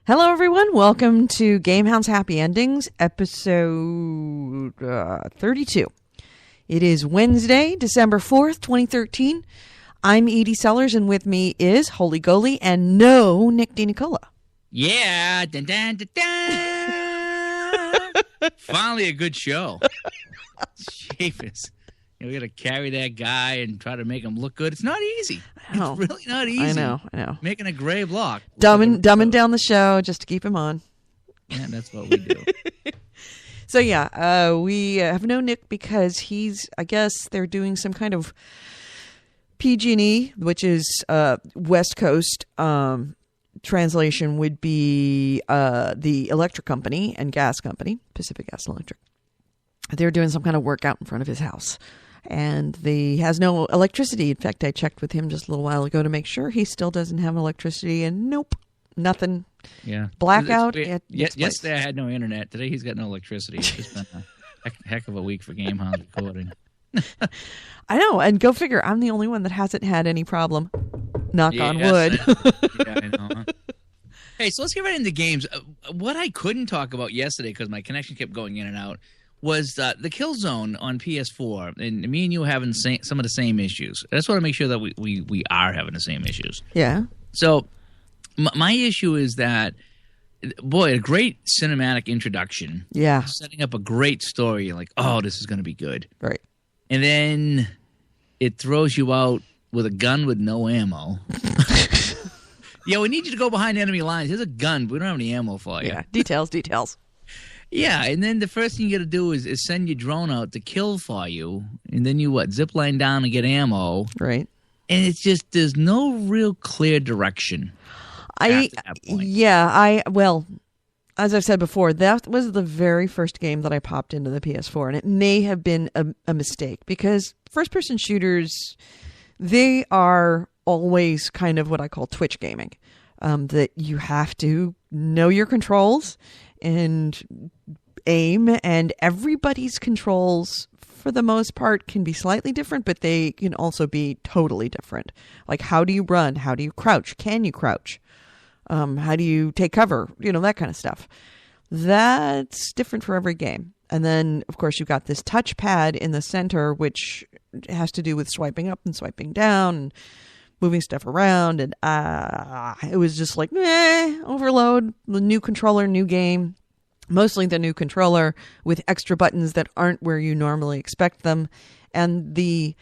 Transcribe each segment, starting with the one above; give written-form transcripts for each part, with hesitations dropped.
Hello, everyone. Welcome to Gamehound's Happy Endings, episode 32. It is Wednesday, December 4th, 2013. I'm Edie Sellers, and with me is Holy Goalie and no Nick DiNicola. Yeah. Dun, dun, dun, dun. Finally a good show. Jeepers. We got to carry that guy and try to make him look good. It's not easy. It's really not easy. I know. Making a gray block. Dumbing down the show just to keep him on. Yeah, that's what we do. So, we have no Nick because I guess they're doing some kind of PG&E, which is West Coast translation would be the electric company and gas company, Pacific Gas and Electric. They're doing some kind of work out in front of his house. And he has no electricity. In fact, I checked with him just a little while ago to make sure he still doesn't have electricity. And nope, nothing. Yeah. Blackout. Yesterday I had no internet. Today he's got no electricity. It's just been a heck of a week for Gamehound recording. I know. And go figure, I'm the only one that hasn't had any problem. Knock on wood. I know. Huh? Hey, so let's get right into games. What I couldn't talk about yesterday because my connection kept going in and out was the Killzone on PS4, and me and you are having some of the same issues. I just want to make sure that we are having the same issues. Yeah. So my issue is that, boy, a great cinematic introduction. Yeah. Setting up a great story. You're like, oh, this is going to be good. Right. And then it throws you out with a gun with no ammo. Yeah, we need you to go behind enemy lines. Here's a gun, but we don't have any ammo for you. Yeah, details. Yeah, and then the first thing you got to do is send your drone out to kill for you, and then you zip line down and get ammo. Right. And it's just there's no real clear direction. After that point. Well, as I've said before, that was the very first game that I popped into the PS4, and it may have been a mistake because first-person shooters, they are always kind of what I call twitch gaming, that you have to know your controls and aim, and everybody's controls for the most part can be slightly different, but they can also be totally different. Like, how do you run? How do you crouch? Can you crouch? How do you take cover? That kind of stuff. That's different for every game. And then, of course, you've got this touchpad in the center, which has to do with swiping up and swiping down and moving stuff around. And it was just like, overload. The new controller, new game. Mostly the new controller with extra buttons that aren't where you normally expect them. And the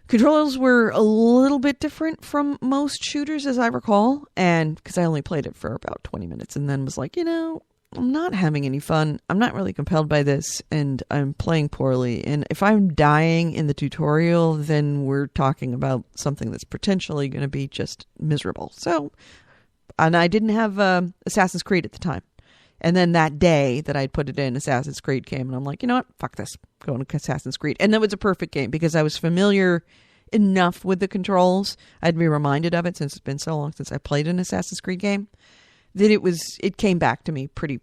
controls were a little bit different from most shooters, as I recall. And because I only played it for about 20 minutes and then was like, I'm not having any fun. I'm not really compelled by this, and I'm playing poorly. And if I'm dying in the tutorial, then we're talking about something that's potentially going to be just miserable. So, and I didn't have Assassin's Creed at the time. And then that day that I'd put it in, Assassin's Creed came, and I'm like, you know what? Fuck this. Going to Assassin's Creed. And that was a perfect game because I was familiar enough with the controls. I'd be reminded of it since it's been so long since I played an Assassin's Creed game. That it came back to me pretty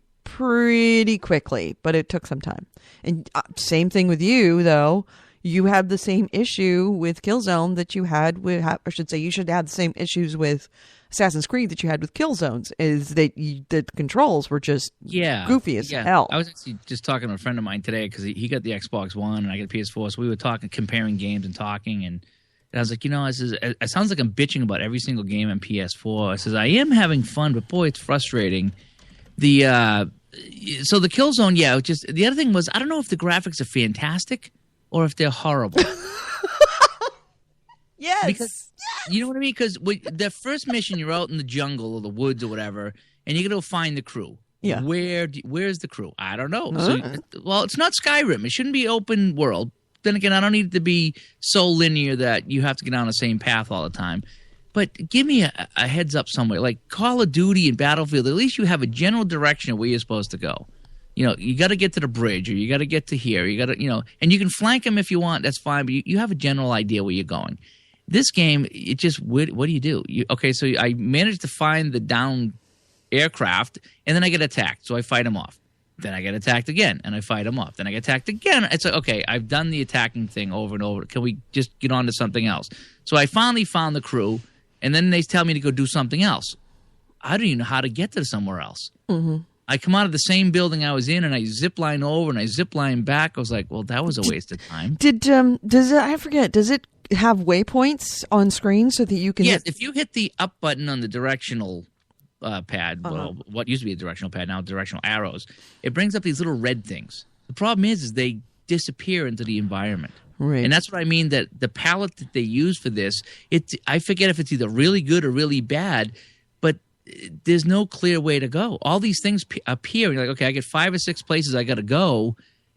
quickly, but it took some time. And same thing with you, though. You had the same issue with Killzone that you had with, I should say, you should have the same issues with Assassin's Creed that you had with Killzones, is that the controls were just goofy as hell. I was actually just talking to a friend of mine today because he got the Xbox One and I got a PS4, so we were talking, comparing games and talking, and I was like, it sounds like I'm bitching about every single game on PS4. I says, I am having fun, but boy, it's frustrating. So the Killzone, just the other thing was, I don't know if the graphics are fantastic or if they're horrible. Yes. Because, you know what I mean? Because the first mission, you're out in the jungle or the woods or whatever, and you got to find the crew. Yeah. Where's the crew? I don't know. So, it's not Skyrim. It shouldn't be open world. Then again, I don't need it to be so linear that you have to get down the same path all the time. But give me a heads up somewhere. Like Call of Duty and Battlefield, at least you have a general direction of where you're supposed to go. You got to get to the bridge, or you got to get to here. You got to, and you can flank them if you want. That's fine, but you have a general idea where you're going. This game, it just, what do you do? So I managed to find the downed aircraft, and then I get attacked, so I fight them off. Then I get attacked again, and I fight them off. Then I get attacked again. It's like, okay, I've done the attacking thing over and over. Can we just get on to something else? So I finally found the crew, and then they tell me to go do something else. I don't even know how to get to somewhere else. Mm-hmm. I come out of the same building I was in, and I zip line over, and I zip line back. I was like, well, that was a waste of time. Does it have waypoints on screen so that you can? Yes, if you hit the up button on the directional pad, well, what used to be a directional pad, now directional arrows, it brings up these little red things. The problem is they disappear into the environment. Right. And that's what I mean, that the palette that they use for this, I forget if it's either really good or really bad, but there's no clear way to go. All these things appear. You're like, okay, I get 5 or 6 places I got to go,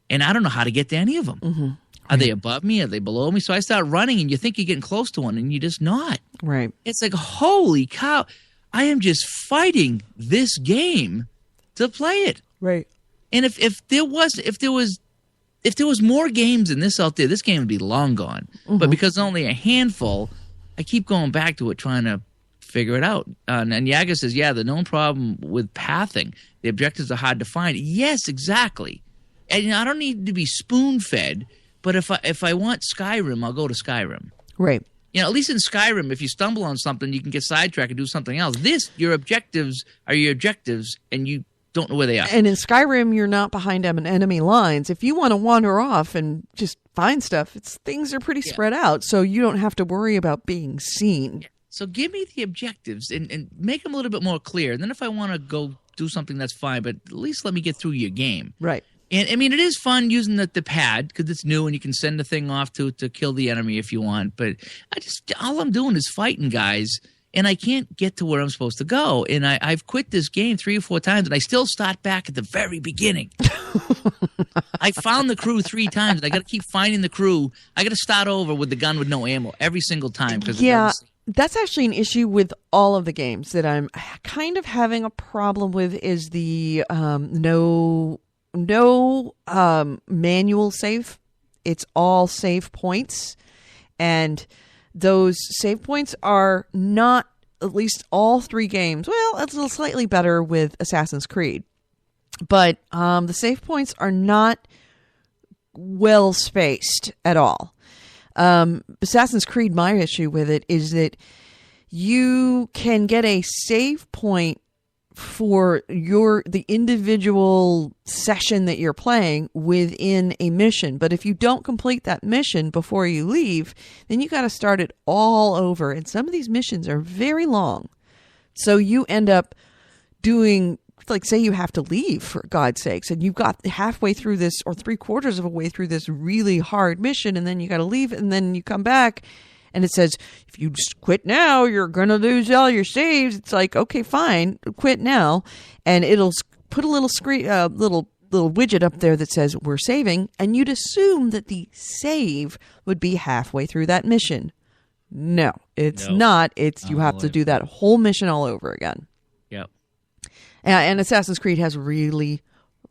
and I don't know how to get to any of them. Mm-hmm. Right. Are they above me? Are they below me? So I start running, and you think you're getting close to one, and you're just not. Right. It's like, holy cow, I am just fighting this game to play it. Right. And if there was more games than this out there, this game would be long gone. Mm-hmm. But because only a handful, I keep going back to it, trying to figure it out. And Yaga says, yeah, the known problem with pathing, the objectives are hard to find. Yes, exactly. And I don't need to be spoon-fed, but if I want Skyrim, I'll go to Skyrim. Right. At least in Skyrim, if you stumble on something, you can get sidetracked and do something else. Your objectives are your objectives, and you don't know where they are. And in Skyrim, you're not behind enemy lines. If you want to wander off and just find stuff, things are pretty spread out, so you don't have to worry about being seen. Yeah. So give me the objectives and make them a little bit more clear. And then if I want to go do something, that's fine, but at least let me get through your game. Right. And, I mean, it is fun using the pad because it's new and you can send the thing off to kill the enemy if you want. But all I'm doing is fighting guys, and I can't get to where I'm supposed to go. And I've quit this game 3 or 4 times, and I still start back at the very beginning. I found the crew 3 times, and I got to keep finding the crew. I got to start over with the gun with no ammo every single time. That's actually an issue with all of the games that I'm kind of having a problem with is the no manual save. It's all save points, and those save points are not, at least all 3 games. Well, it's a little slightly better with Assassin's Creed, but the save points are not well spaced at all. Assassin's Creed, my issue with it is that you can get a save point for the individual session that you're playing within a mission. But if you don't complete that mission before you leave, then you got to start it all over. And some of these missions are very long. So you end up doing, like, say you have to leave, for God's sakes, and you've got halfway through this or 3/4 of a way through this really hard mission, and then you got to leave, and then you come back and it says, if you just quit now, you're going to lose all your saves. It's like, okay, fine, quit now. And it'll put a little screen, little widget up there that says we're saving, and you'd assume that the save would be halfway through that mission. No, it's not. You have to do that whole mission all over again. Yep. And Assassin's Creed has really,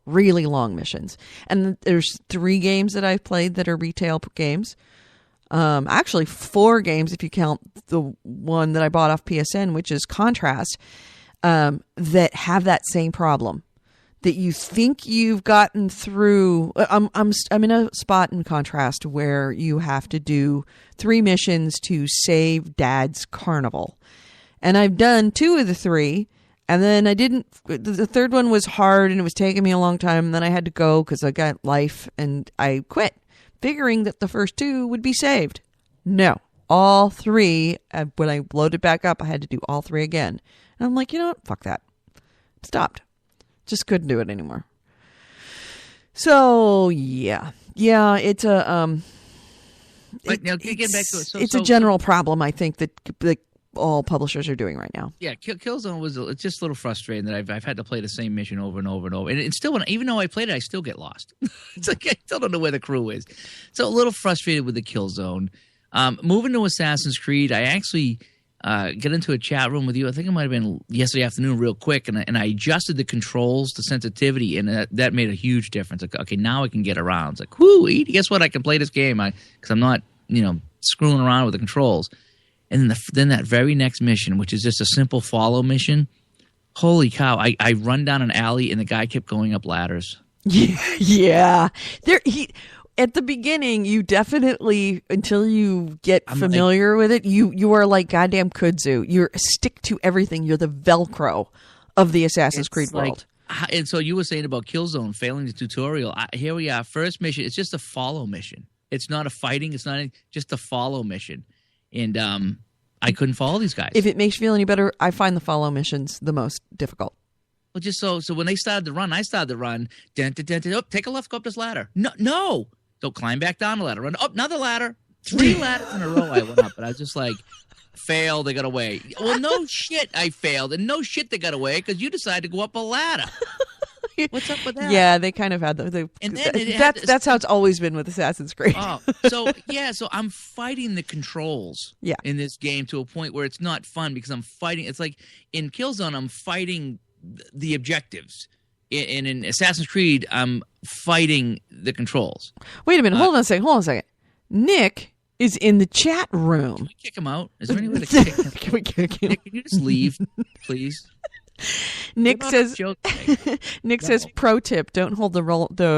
really long missions. And there's 3 games that I've played that are retail games. Actually 4 games if you count the one that I bought off PSN, which is Contrast, that have that same problem. That you think you've gotten through. I'm in a spot in Contrast where you have to do 3 missions to save Dad's carnival, and I've done 2 of the 3. And then I didn't. The 3rd one was hard, and it was taking me a long time. And then I had to go because I got life, and I quit, figuring that the first 2 would be saved. No, all 3. When I loaded back up, I had to do all 3 again. And I'm like, you know what? Fuck that. Stopped. Just couldn't do it anymore. So yeah, it's a But now, get back to it. It's a general problem, I think, that all publishers are doing right now. Yeah, Killzone was it's just a little frustrating that I've had to play the same mission over and over and over. And it's still, even though I played it, I still get lost. It's like I still don't know where the crew is. So a little frustrated with the Killzone. Moving to Assassin's Creed, I actually got into a chat room with you. I think it might have been yesterday afternoon real quick, and I adjusted the controls, the sensitivity, and that made a huge difference. Like, okay, now I can get around. It's like, whoo, guess what? I can play this game because I'm not, screwing around with the controls. And then that very next mission, which is just a simple follow mission, holy cow! I run down an alley and the guy kept going up ladders. Yeah, at the beginning, you definitely, until you get familiar with it, you are like goddamn kudzu. You're stick to everything. You're the Velcro of the Assassin's Creed world. And so you were saying about Killzone failing the tutorial. Here we are, first mission. It's just a follow mission. It's not a fighting. It's not just a follow mission. And I couldn't follow these guys. If it makes you feel any better, I find the follow missions the most difficult. Well, just so when they started to run, I started to run. Oh, take a left, go up this ladder. No. Don't climb back down the ladder. Run up another ladder. 3 ladders in a row I went up. And I was just like, failed, they got away. Well, no shit, I failed. And no shit, they got away because you decided to go up a ladder. What's up with that? Yeah, they kind of had that's how it's always been with Assassin's Creed. So I'm fighting the controls in this game to a point where it's not fun because I'm fighting. It's like in Killzone, I'm fighting the objectives. In Assassin's Creed, I'm fighting the controls. Wait a minute. Hold on a second. Nick is in the chat room. Can we kick him out? Is there any way to kick him? Can we kick him? Nick, can you just leave, please? Nick says, pro tip, don't hold the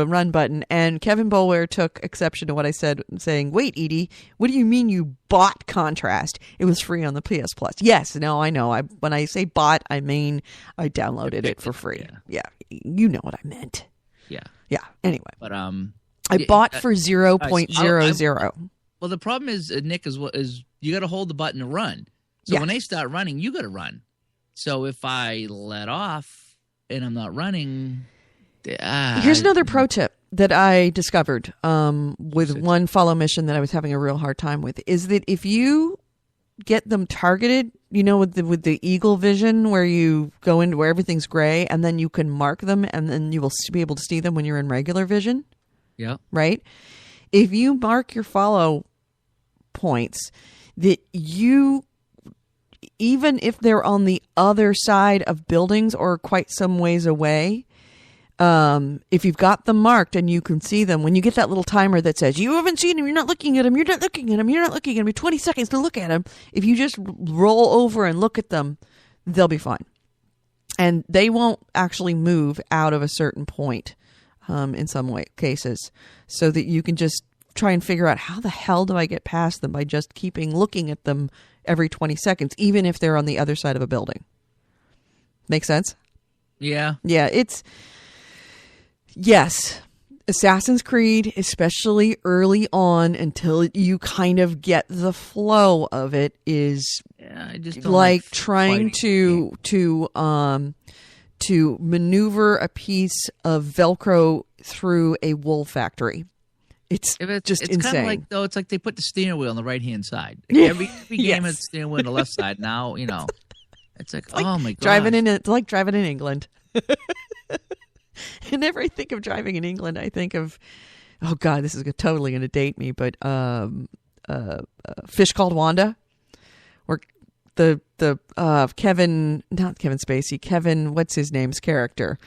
run button. And Kevin Boulware took exception to what I said, saying, wait, Edie, what do you mean you bought Contrast? It was free on the PS Plus. Yes, no, I know. When I say bought, I mean I downloaded it for free. Yeah, you know what I meant. Yeah. Anyway. But I bought for 0.00. Well, the problem is, Nick, is you got to hold the button to run. So when they start running, you got to run. So if I let off and I'm not running, here's another pro tip that I discovered with one follow mission that I was having a real hard time with, is that if you get them targeted, with the eagle vision where you go into where everything's gray and then you can mark them and then you will be able to see them when you're in regular vision. Yeah. Right? If you mark your follow points, that you, even if they're on the other side of buildings or quite some ways away, if you've got them marked and you can see them, when you get that little timer that says, you haven't seen them, you're not looking at them, you're not looking at them, you're not looking at them, 20 seconds to look at them, if you just roll over and look at them, they'll be fine. And they won't actually move out of a certain point in some cases, so that you can just try and figure out, how the hell do I get past them by just keeping looking at them every 20 seconds, even if they're on the other side of a building. Make sense? Yeah. Yeah, yes, Assassin's Creed, especially early on, until you kind of get the flow of it, is I just don't like trying to maneuver a piece of Velcro through a wool factory. It's just insane. Kind of like, though, it's like they put the steering wheel on the right-hand side. Every game has the steering wheel on the left side. Now, it's like, oh my god, it's like driving in England. Whenever I think of driving in England, I think of, oh god, this is totally going to date me, but Fish Called Wanda, or the not Kevin Spacey, Kevin, what's his name's character,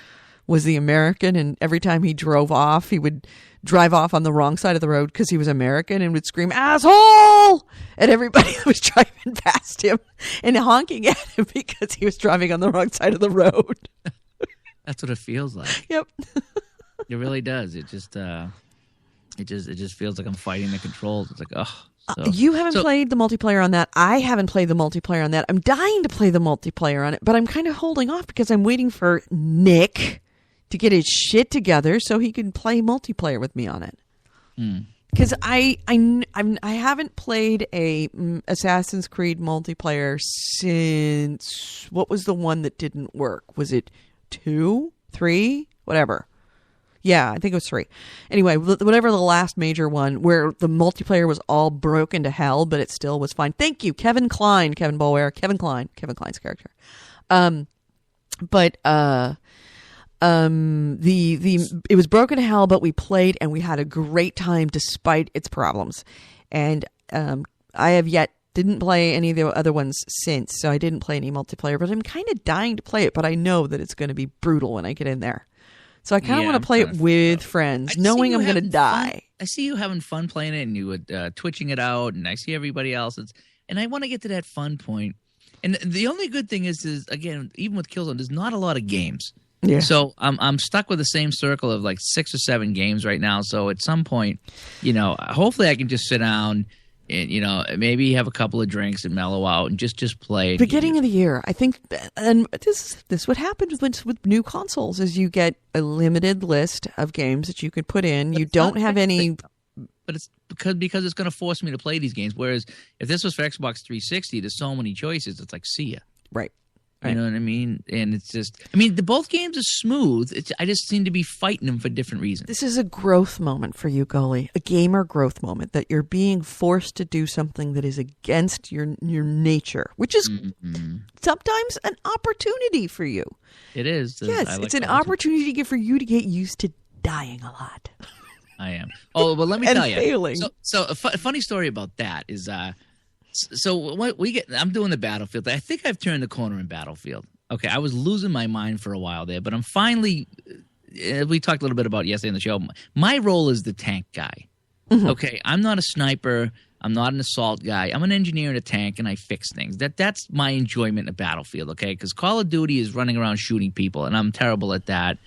was the American, and every time he drove off, he would drive off on the wrong side of the road because he was American and would scream, asshole, at everybody that was driving past him and honking at him because he was driving on the wrong side of the road. That's what it feels like. Yep. It really does. It just feels like I'm fighting the controls. It's like, oh. You haven't played the multiplayer on that. I haven't played the multiplayer on that. I'm dying to play the multiplayer on it, but I'm kind of holding off because I'm waiting for Nick to get his shit together so he can play multiplayer with me on it. Because I haven't played a Assassin's Creed multiplayer since, what was the one that didn't work? Was it 2, 3, whatever? Yeah, I think it was 3. Anyway, whatever the last major one where the multiplayer was all broken to hell, but it still was fine. Thank you, Kevin Boulware, Kevin Kline's character. It was broken to hell, but we played and we had a great time despite its problems. And I didn't play any of the other ones since, so I didn't play any multiplayer, but I'm kind of dying to play it, but I know that it's going to be brutal when I get in there. So I kind of want to play it with friends, knowing I'm going to die. I see you having fun playing it, and you would twitching it out, and I see everybody else. And I want to get to that fun point. And the only good thing is again, even with Killzone, there's not a lot of games. Yeah. So I'm stuck with the same circle of like 6 or 7 games right now. So at some point, hopefully I can just sit down and maybe have a couple of drinks and mellow out and just play. Beginning of the year, I think, and this what happens with new consoles is you get a limited list of games that you could put in. You don't have any. But it's because it's going to force me to play these games. Whereas if this was for Xbox 360, there's so many choices. It's like, see ya. Right. You know what I mean? And it's just, both games are smooth. I just seem to be fighting them for different reasons. This is a growth moment for you, Goalie. A gamer growth moment that you're being forced to do something that is against your nature, which is sometimes an opportunity for you. It is. Yes, it's an opportunity for you to get used to dying a lot. I am. Oh, but let me tell you. Failing. So a funny story about that is, so what I'm doing the Battlefield. I think I've turned the corner in Battlefield. Okay, I was losing my mind for a while there, but I'm finally. We talked a little bit about it yesterday on the show. My role is the tank guy. Mm-hmm. Okay, I'm not a sniper. I'm not an assault guy. I'm an engineer in a tank, and I fix things. That's my enjoyment of Battlefield. Okay, because Call of Duty is running around shooting people, and I'm terrible at that.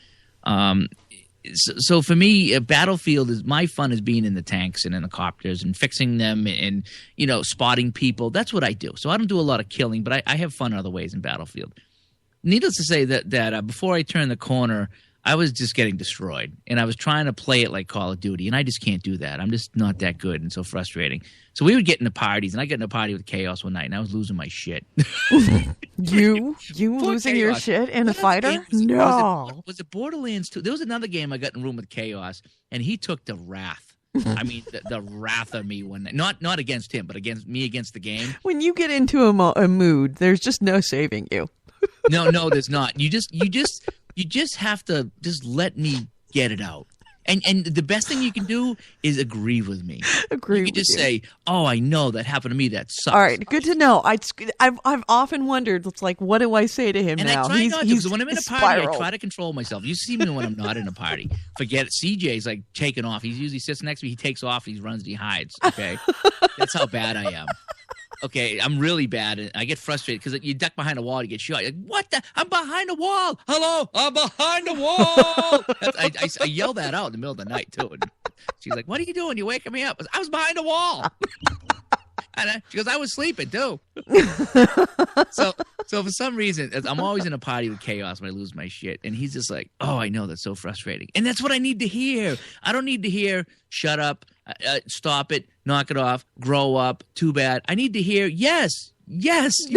So for me, Battlefield is my fun is being in the tanks and in the copters and fixing them and spotting people. That's what I do. So I don't do a lot of killing, but I have fun other ways in Battlefield. Needless to say that before I turned the corner, I was just getting destroyed, and I was trying to play it like Call of Duty, and I just can't do that. I'm just not that good and so frustrating. So we would get into parties, and I got in a party with Chaos one night, and I was losing my shit. You losing your shit in a fighter? No. Was it Borderlands 2? There was another game I got in a room with Chaos, and he took the wrath. The wrath of me when not against him, but against the game. When you get into a mood, there's just no saving you. No, there's not. You just have to just let me get it out. And the best thing you can do is agree with me. You can just say, "Oh, I know that happened to me. That sucks." All right, good to know. I've often wondered, it's like, what do I say to him and now? I try not to, because when I'm in a party, I try to control myself. You see me when I'm not in a party. Forget it. CJ's like taking off. He usually sits next to me. He takes off. He runs. He hides. Okay, that's how bad I am. Okay, I'm really bad. And I get frustrated because you duck behind a wall, you get shot. You're like, what the? I'm behind a wall. Hello, I'm behind a wall. I yell that out in the middle of the night, too. And she's like, what are you doing? You're waking me up. I was behind a wall. And she goes, I was sleeping, too. So for some reason, I'm always in a party with Chaos when I lose my shit. And he's just like, oh, I know, that's so frustrating. And that's what I need to hear. I don't need to hear, shut up, stop it, knock it off, grow up, too bad. I need to hear, yes, you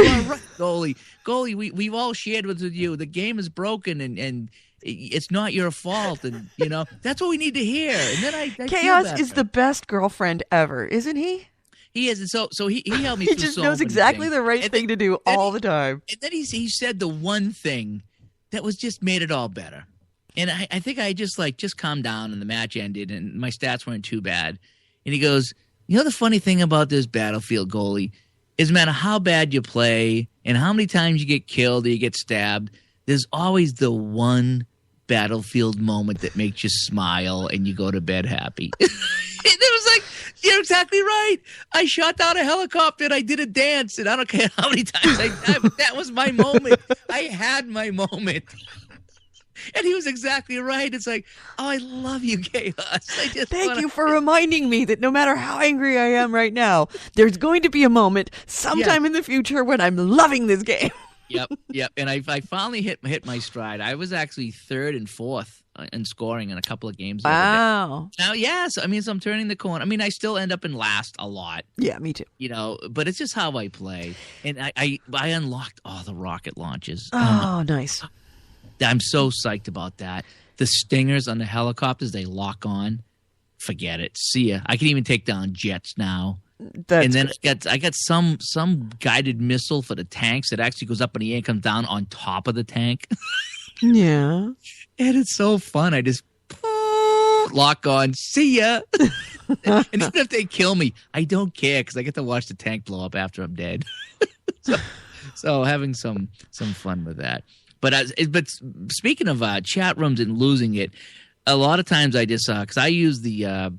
are right, Goalie. Goalie, we've all shared with you. The game is broken and it's not your fault. And, that's what we need to hear. And then I Chaos is the best girlfriend ever, isn't he? He is, and so he helped me. He just knows exactly the right thing to do all the time. And then he said the one thing that was just made it all better. And I think I just calmed down, and the match ended, and my stats weren't too bad. And he goes, the funny thing about this Battlefield, Goalie, is no matter how bad you play and how many times you get killed or you get stabbed, there's always the one Battlefield moment that makes you smile and you go to bed happy. And it was like, you're exactly right. I shot down a helicopter and I did a dance, and I don't care how many times I died, but that was my moment. I had my moment. And he was exactly right. It's like, oh, I love you, Chaos. Thank you for reminding me that no matter how angry I am right now, there's going to be a moment sometime in the future when I'm loving this game. Yep. And I finally hit my stride. I was actually 3rd and 4th in scoring in a couple of games. Wow. Now, so I'm turning the corner. I still end up in last a lot. Yeah, me too. But it's just how I play. And I unlocked all the rocket launches. Oh, nice. I'm so psyched about that. The stingers on the helicopters, they lock on. Forget it. See ya. I can even take down jets now. And then I got some guided missile for the tanks that actually goes up in the air and comes down on top of the tank. Yeah. And it's so fun. I just lock on. See ya. And even if they kill me, I don't care because I get to watch the tank blow up after I'm dead. so having some fun with that. But speaking of chat rooms and losing it, a lot of times I just because I use the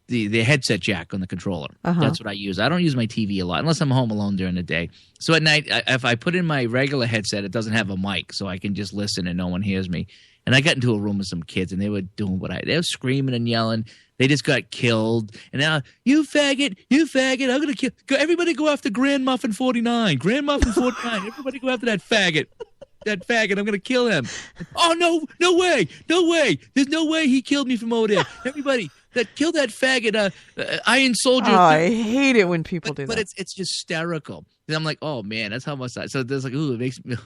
the headset jack on the controller. That's what I use. I don't use my TV a lot unless I'm home alone during the day. So at night, if I put in my regular headset, it doesn't have a mic, so I can just listen and no one hears me. And I got into a room with some kids, and they were doing they were screaming and yelling. They just got killed. And now, you faggot, I'm going to kill. Everybody go after Grand Muffin 49. Grand Muffin 49. Everybody go after that faggot. That faggot, I'm going to kill him. Oh, no way. There's no way he killed me from over there. Everybody, kill that faggot, Iron Soldier. Oh, I hate it when people do that. But it's hysterical. And I'm like, oh, man, that's how much so there's like, ooh, it makes me,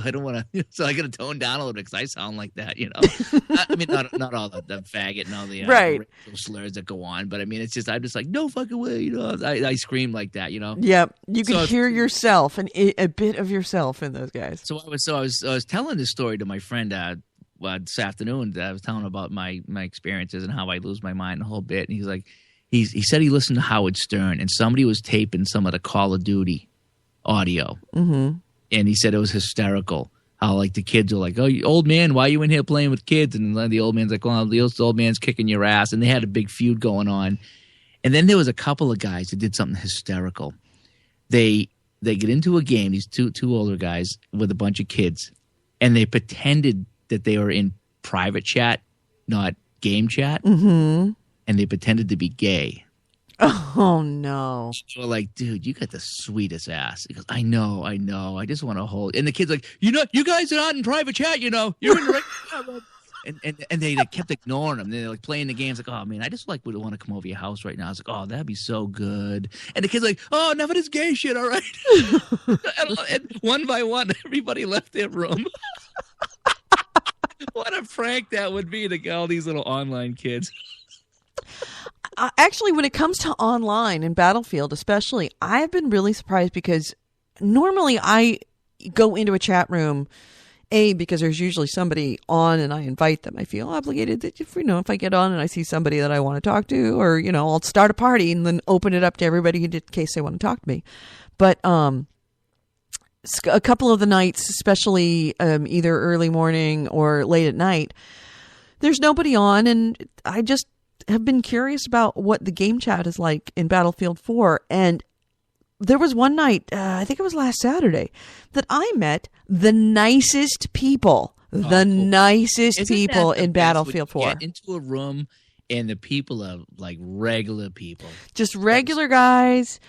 I don't want to, so I got to tone down a little bit because I sound like that, I mean, not all the faggot and all the racial slurs that go on, but I mean, I'm just like, no fucking way, I scream like that, Yep, you can hear yourself and a bit of yourself in those guys. So I was telling this story to my friend this afternoon. I was telling him about my experiences and how I lose my mind a whole bit, and he's like, he said he listened to Howard Stern, and somebody was taping some of the Call of Duty audio, and he said it was hysterical how like the kids were like, oh, old man, why are you in here playing with kids? And the old man's like, well, the old man's kicking your ass, and they had a big feud going on. And then there was a couple of guys that did something hysterical. They get into a game, these two older guys with a bunch of kids, and they pretended that they were in private chat, not game chat, and they pretended to be gay. Oh, no. So we're like, dude, you got the sweetest ass. He goes, I know. I just want to hold. And the kid's like, you guys are not in private chat, You're in the regular chat. And they kept ignoring him. They're like playing the games like, oh, man, I just would want to come over your house right now. I was like, oh, that'd be so good. And the kid's like, oh, enough of this gay shit, all right? and one by one, everybody left their room. What a prank that would be to all these little online kids. Actually, when it comes to online and Battlefield especially, I've been really surprised because normally I go into a chat room, because there's usually somebody on and I invite them. I feel obligated that if I get on and I see somebody that I want to talk to, or, I'll start a party and then open it up to everybody in case they want to talk to me. But a couple of the nights, especially either early morning or late at night, there's nobody on, and I just have been curious about what the game chat is like in Battlefield 4. And there was one night, I think it was last Saturday, that I met the nicest people. Nicest people in Battlefield 4. Get into a room and the people are like regular people. Just regular guys.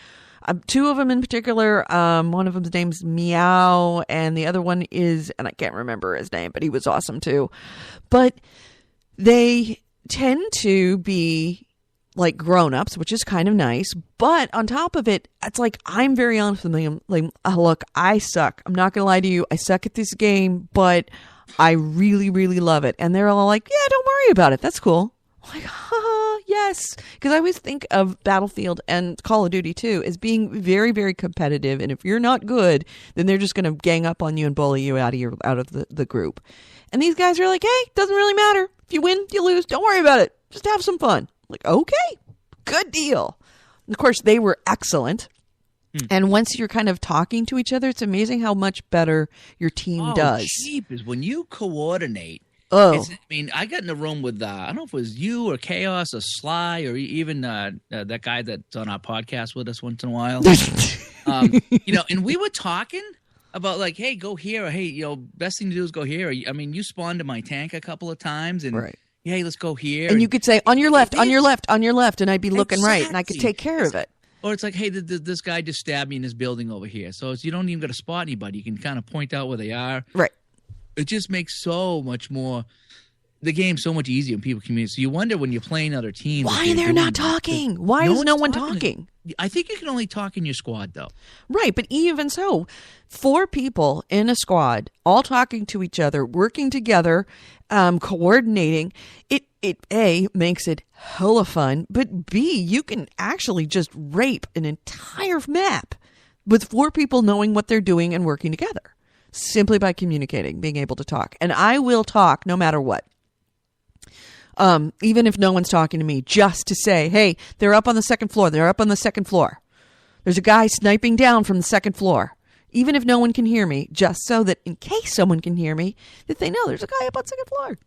Two of them in particular. One of them's name's Meow, and the other one is, and I can't remember his name, but he was awesome too. But they tend to be like grown-ups, which is kind of nice. But on top of it, it's like, I'm very honest with them. Like, look, I suck. I'm not going to lie to you. I suck at this game, but I really, really love it. And they're all like, yeah, don't worry about it. That's cool. I'm like, yes. Because I always think of Battlefield and Call of Duty too as being very, very competitive. And if you're not good, then they're just going to gang up on you and bully you out of the group. And these guys are like, hey, doesn't really matter. If you win, you lose. Don't worry about it. Just have some fun. I'm like, okay, good deal. And of course, they were excellent. And once you're kind of talking to each other, it's amazing how much better your team does. Cheap is when you coordinate. Oh, I mean, I got in the room with, I don't know if it was you or Chaos or Sly or even that guy that's on our podcast with us once in a while. And we were talking about like, hey, go here, or hey, best thing to do is go here. I mean, you spawned in my tank a couple of times, and right. Hey, let's go here. And you could say, on your left, on your left, on your left, and I'd be looking right, and I could take care of it. Or it's like, hey, this guy just stabbed me in this building over here. So you don't even got to spot anybody. You can kind of point out where they are. Right. It just makes so much more the game so much easier when people communicate. So you wonder when you're playing other teams. Why they're not talking? Why is no one talking? I think you can only talk in your squad, though. Right, but even so, 4 people in a squad, all talking to each other, working together, coordinating, it A, makes it hella fun, but B, you can actually just rape an entire map with 4 people knowing what they're doing and working together, simply by communicating, being able to talk. And I will talk no matter what. Even if no one's talking to me, just to say, hey, they're up on the second floor. They're up on the second floor. There's a guy sniping down from the second floor. Even if no one can hear me, just so that in case someone can hear me, that they know there's a guy up on the second floor.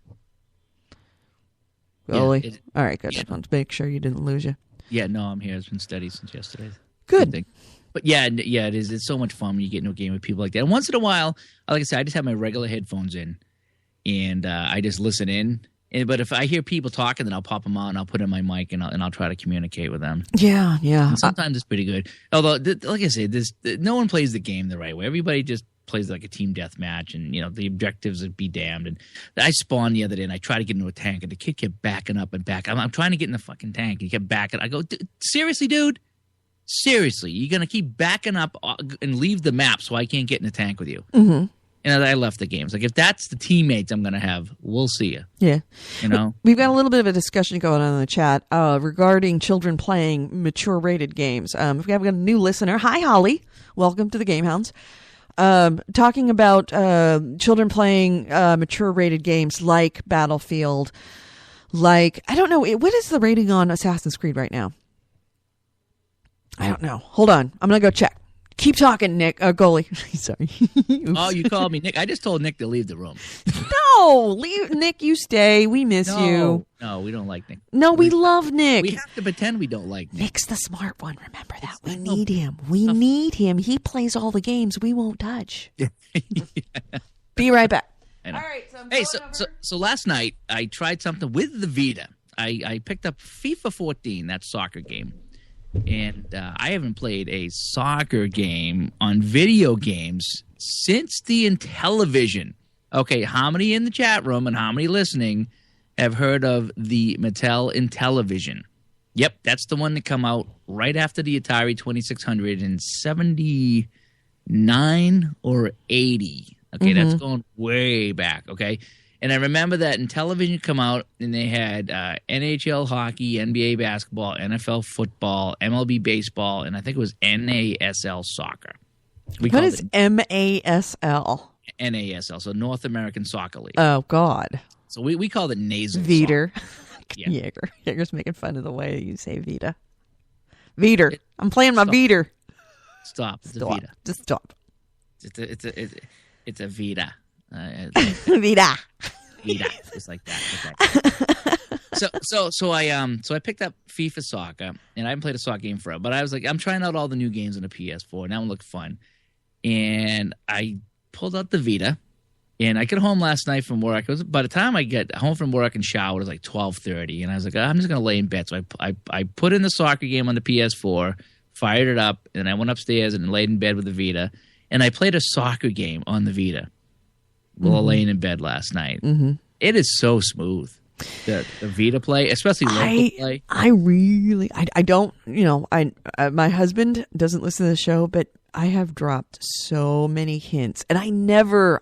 Golly. All right, good. I want to make sure you didn't lose you. Yeah, no, I'm here. It's been steady since yesterday. Good. But yeah, it is. It's so much fun when you get into a game with people like that. And once in a while, like I said, I just have my regular headphones in, and I just listen in. But if I hear people talking, then I'll pop them out and I'll put in my mic and I'll try to communicate with them. Yeah. And sometimes it's pretty good. Although, like I said, no one plays the game the right way. Everybody just plays like a team deathmatch, and the objectives would be damned. And I spawned the other day, and I tried to get into a tank, and the kid kept backing up and back. I'm trying to get in the fucking tank, and he kept backing. I go, seriously, dude? Seriously, you're gonna keep backing up and leave the map so I can't get in the tank with you? Mm-hmm. And I left the games. Like, if that's the teammates I'm gonna have, we'll see you. Yeah. We've got a little bit of a discussion going on in the chat regarding children playing mature rated games. We've got a new listener. Hi, Holly. Welcome to the Game Hounds. Talking about children playing mature rated games like Battlefield, like, I don't know, what is the rating on Assassin's Creed right now? I don't know. Hold on. I'm going to go check. Keep talking, Nick. Goalie. Sorry. Oh, you called me Nick. I just told Nick to leave the room. No, Nick, you stay. We miss you. No, we don't like Nick. No, we love Nick. We have to pretend we don't like Nick. Nick's the smart one. Remember that. We need him. We need him. He plays all the games we won't touch. Yeah. Be right back. I know. All right. So last night I tried something with the Vita. I picked up FIFA 14, that soccer game. And I haven't played a soccer game on video games since the Intellivision. Okay, how many in the chat room and how many listening have heard of the Mattel Intellivision? Yep, that's the one that come out right after the Atari 2600 in 79 or 80. Okay, That's going way back, okay? And I remember that in television come out, and they had NHL hockey, NBA basketball, NFL football, MLB baseball, and I think it was NASL soccer. What is MASL? NASL, so North American Soccer League. Oh, God. So we called it nasal Veter. Yeah. Jaeger's making fun of the way you say Vita. Veter. I'm playing my Veter. Stop. It's a Vita. Just stop. It's a Vita. Vita. It's like that. So I picked up FIFA Soccer, and I haven't played a soccer game forever. But I was like, I'm trying out all the new games on the PS4. Now it looked fun, and I pulled out the Vita, and I got home last night from work. By the time I get home from work and shower, it was like 12:30, and I was like, I'm just gonna lay in bed. So I put in the soccer game on the PS4, fired it up, and I went upstairs and laid in bed with the Vita, and I played a soccer game on the Vita while laying in bed last night. Mm-hmm. It is so smooth. The Vita play, especially local play. I don't, my husband doesn't listen to the show, but I have dropped so many hints, and I'm never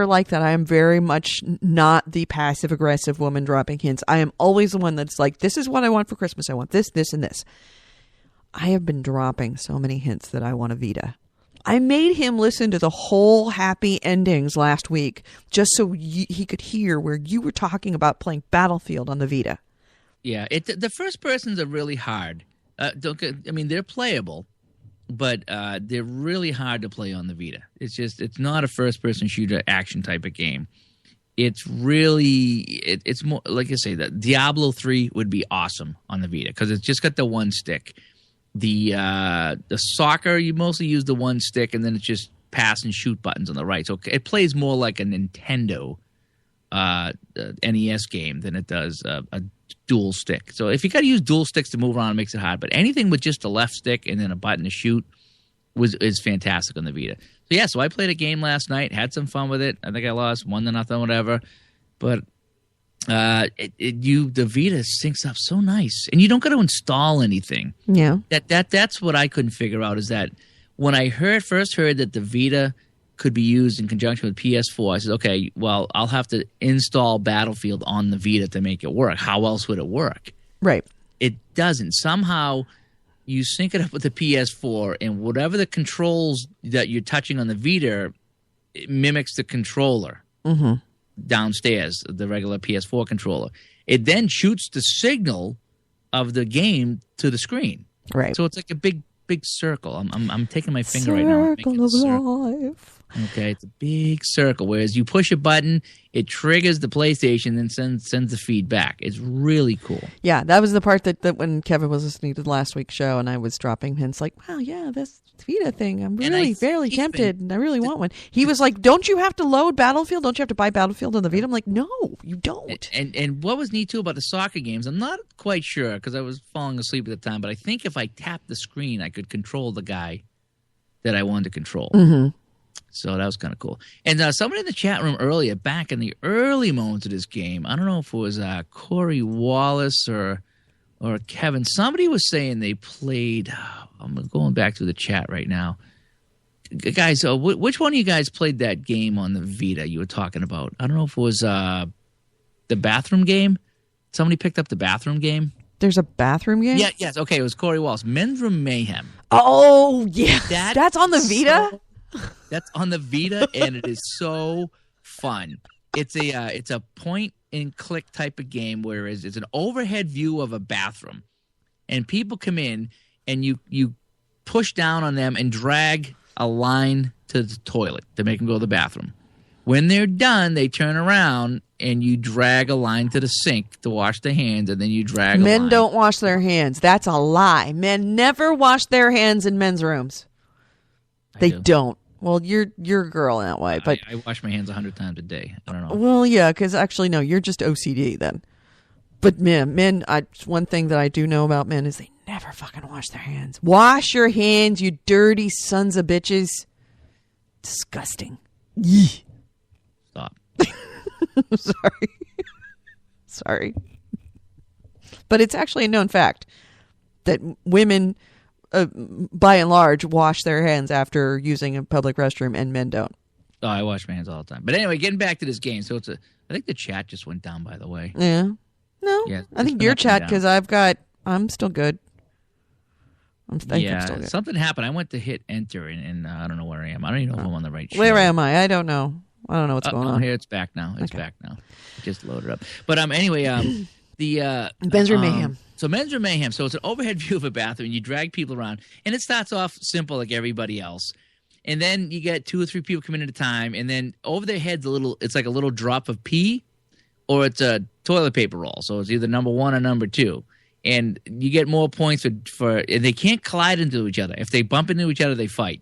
like that. I am very much not the passive aggressive woman dropping hints. I am always the one that's like, this is what I want for Christmas. I want this, this, and this. I have been dropping so many hints that I want a Vita. I made him listen to the whole happy endings last week just so he could hear where you were talking about playing Battlefield on the Vita. Yeah, the first persons are really hard. They're playable, but they're really hard to play on the Vita. It's not a first-person shooter action type of game. It's really it's more like I say that Diablo 3 would be awesome on the Vita because it's just got the one stick. The soccer, you mostly use the one stick, and then it's just pass and shoot buttons on the right. So it plays more like a Nintendo NES game than it does a dual stick. So if you got to use dual sticks to move around, it makes it hard. But anything with just a left stick and then a button to shoot is fantastic on the Vita. So I played a game last night, had some fun with it. I think I lost 1-0, whatever. But the Vita syncs up so nice, and you don't got to install anything. Yeah, that's what I couldn't figure out is that when I first heard that the Vita could be used in conjunction with PS4, I said, okay, well, I'll have to install Battlefield on the Vita to make it work. How else would it work? Right. It doesn't. Somehow you sync it up with the PS4, and whatever the controls that you're touching on the Vita, it mimics the controller. Mm-hmm. Downstairs, the regular PS4 controller. It then shoots the signal of the game to the screen. Right. So it's like a big circle. I'm taking my finger right now. Circle of life. Okay, it's a big circle. Whereas you push a button, it triggers the PlayStation and sends the feedback. It's really cool. Yeah, that was the part that when Kevin was listening to the last week's show and I was dropping hints like, wow, yeah, this Vita thing, I'm really fairly tempted and I really want one. He was like, don't you have to load Battlefield? Don't you have to buy Battlefield on the Vita? I'm like, no, you don't. And what was neat too about the soccer games, I'm not quite sure because I was falling asleep at the time, but I think if I tapped the screen, I could control the guy that I wanted to control. Mm-hmm. So that was kind of cool. And someone in the chat room earlier, back in the early moments of this game, I don't know if it was Corey Wallace or Kevin, somebody was saying they played, I'm going back to the chat right now. Guys, which one of you guys played that game on the Vita you were talking about? I don't know if it was the bathroom game. Somebody picked up the bathroom game. There's a bathroom game? Yeah, yes. Okay, it was Corey Wallace. Men's Room Mayhem. Oh, yeah. That's on the Vita? That's on the Vita, and it is so fun. It's a point and click type of game, whereas it's an overhead view of a bathroom, and people come in, and you push down on them and drag a line to the toilet to make them go to the bathroom. When they're done, they turn around and you drag a line to the sink to wash their hands, and then you drag a line. Men don't wash their hands. That's a lie. Men never wash their hands in men's rooms. They don't. Well, you're a girl that way, but I wash my hands 100 times a day. I don't know. Well, yeah, because actually, no, you're just OCD then. But men, one thing that I do know about men is they never fucking wash their hands. Wash your hands, you dirty sons of bitches. Disgusting. Yee. Stop. Sorry. But it's actually a known fact that women, by and large, wash their hands after using a public restroom, and men don't. Oh, I wash my hands all the time. But anyway, getting back to this game. So I think the chat just went down, by the way. Yeah. No. Yeah, I think your chat, because I'm still good. I'm still good. Something happened. I went to hit enter, and I don't know where I am. I don't even know if I'm on the right show. Where am I? I don't know. I don't know what's going on. Here, it's back now. It's back now. Just loaded up. But anyway, the Men's Room Mayhem. So Men's Room Mayhem. So it's an overhead view of a bathroom. You drag people around, and it starts off simple like everybody else, and then you get 2 or 3 people coming at a time, and then over their heads it's like a little drop of pee, or it's a toilet paper roll. So it's either number 1 or number 2. And you get more points for and they can't collide into each other. If they bump into each other, they fight.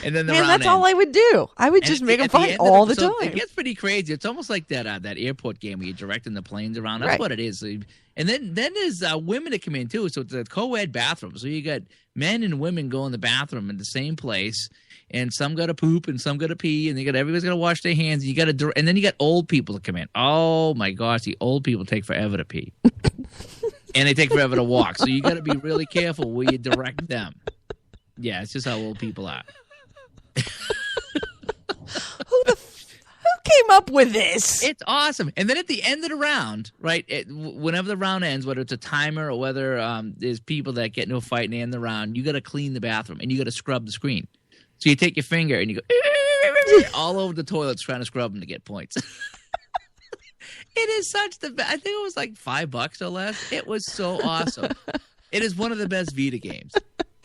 And then that's all I would do. I would just make them fight all the time. It gets pretty crazy. It's almost like that airport game where you're directing the planes around. That's what it is. And then there's women that come in too. So it's a co-ed bathroom. So you got men and women go in the bathroom in the same place. And some got to poop and some got to pee, and everybody's got to wash their hands. And then you got old people to come in. Oh my gosh, the old people take forever to pee, and they take forever to walk. So you got to be really careful where you direct them. Yeah, it's just how old people are. Who came up with this? It's awesome. And then at the end of the round, right? Whenever the round ends, whether it's a timer or whether there's people that get into a fight and they end the round, you got to clean the bathroom and you got to scrub the screen. So you take your finger and you go all over the toilets trying to scrub them to get points. It is such I think it was like $5 or less. It was so awesome. It is one of the best Vita games.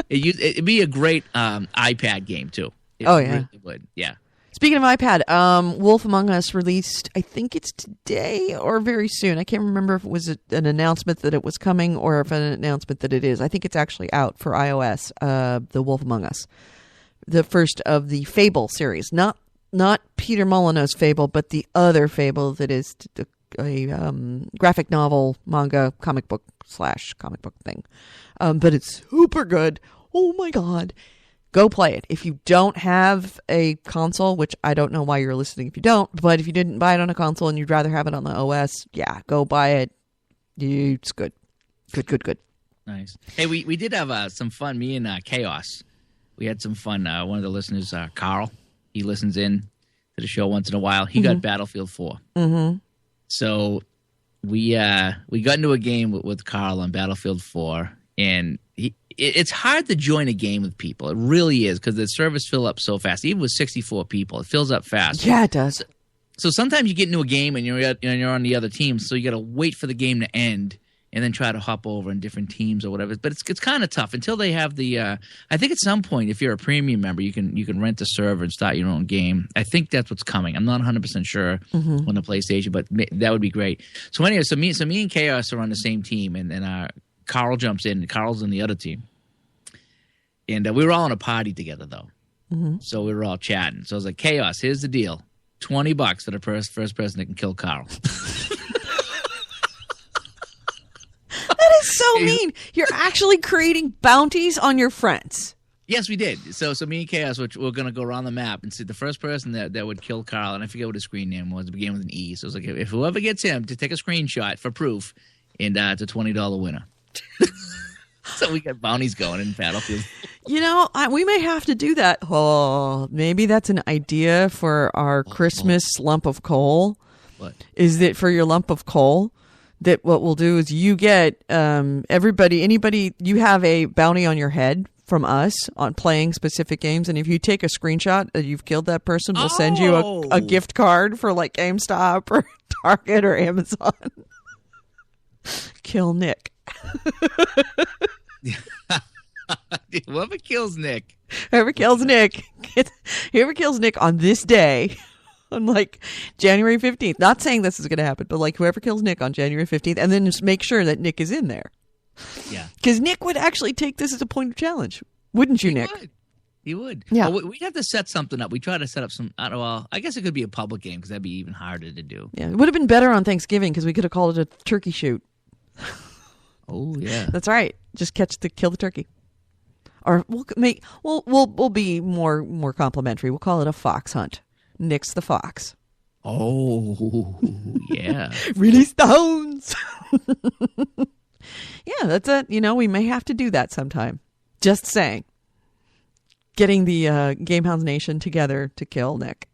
It'd be a great iPad game too. It really would. Yeah. Speaking of iPad, Wolf Among Us released, I think it's today or very soon. I can't remember if it was an announcement that it was coming or if an announcement that it is. I think it's actually out for iOS, the Wolf Among Us. The first of the Fable series. Not Peter Molyneux's Fable, but the other Fable that is a graphic novel, manga, comic book thing. But it's super good. Oh my God. Go play it. If you don't have a console, which I don't know why you're listening if you don't, but if you didn't buy it on a console and you'd rather have it on the OS, yeah, go buy it. It's good. Good. Nice. Hey, we did have some fun, me and Chaos. We had some fun. One of the listeners, Carl, he listens in to the show once in a while. He got Battlefield 4. Mm-hmm. So we got into a game with Carl on Battlefield 4, and it's hard to join a game with people. It really is, because the servers fill up so fast. Even with 64 people, it fills up fast. Yeah, it does. So sometimes you get into a game and you're on the other team, so you got to wait for the game to end, and then try to hop over in different teams or whatever. But it's kind of tough until they have the. I think at some point, if you're a premium member, you can rent a server and start your own game. I think that's what's coming. I'm not 100% sure on the PlayStation, but that would be great. So anyway, so me and Chaos are on the same team, and Carl jumps in. Carl's in the other team, and we were all in a party together though. So we were all chatting. So I was like, Chaos, here's the deal: $20 for the first person that can kill Carl. That is so mean. You're actually creating bounties on your friends. Yes, we did. So me and Chaos, we're going to go around the map and see the first person that would kill Carl, and I forget what his screen name was. It began with an E. So it was like, if whoever gets him to take a screenshot for proof, and it's a $20 winner. So we got bounties going in Battlefield. You know, we may have to do that. Oh, maybe that's an idea for our Christmas lump of coal. What? Is that for your lump of coal? That what we'll do is you get anybody, you have a bounty on your head from us on playing specific games. And if you take a screenshot that you've killed that person, we'll send you a gift card for like GameStop or Target or Amazon. Kill Nick. Whoever kills Nick. Whoever kills Nick on this day. On like January 15th. Not saying this is going to happen, but like whoever kills Nick on January 15th, and then just make sure that Nick is in there. Yeah. Because Nick would actually take this as a point of challenge. Wouldn't you, Nick? He would. Yeah. Well, we'd have to set something up. We try to set up some, I guess it could be a public game because that'd be even harder to do. Yeah. It would have been better on Thanksgiving because we could have called it a turkey shoot. Oh, yeah. That's right. Just kill the turkey. Or we'll be more complimentary. We'll call it a fox hunt. Nick's the fox. Oh, yeah. Release the hounds. Yeah, that's it. You know, we may have to do that sometime. Just saying. Getting the Gamehounds Nation together to kill Nick.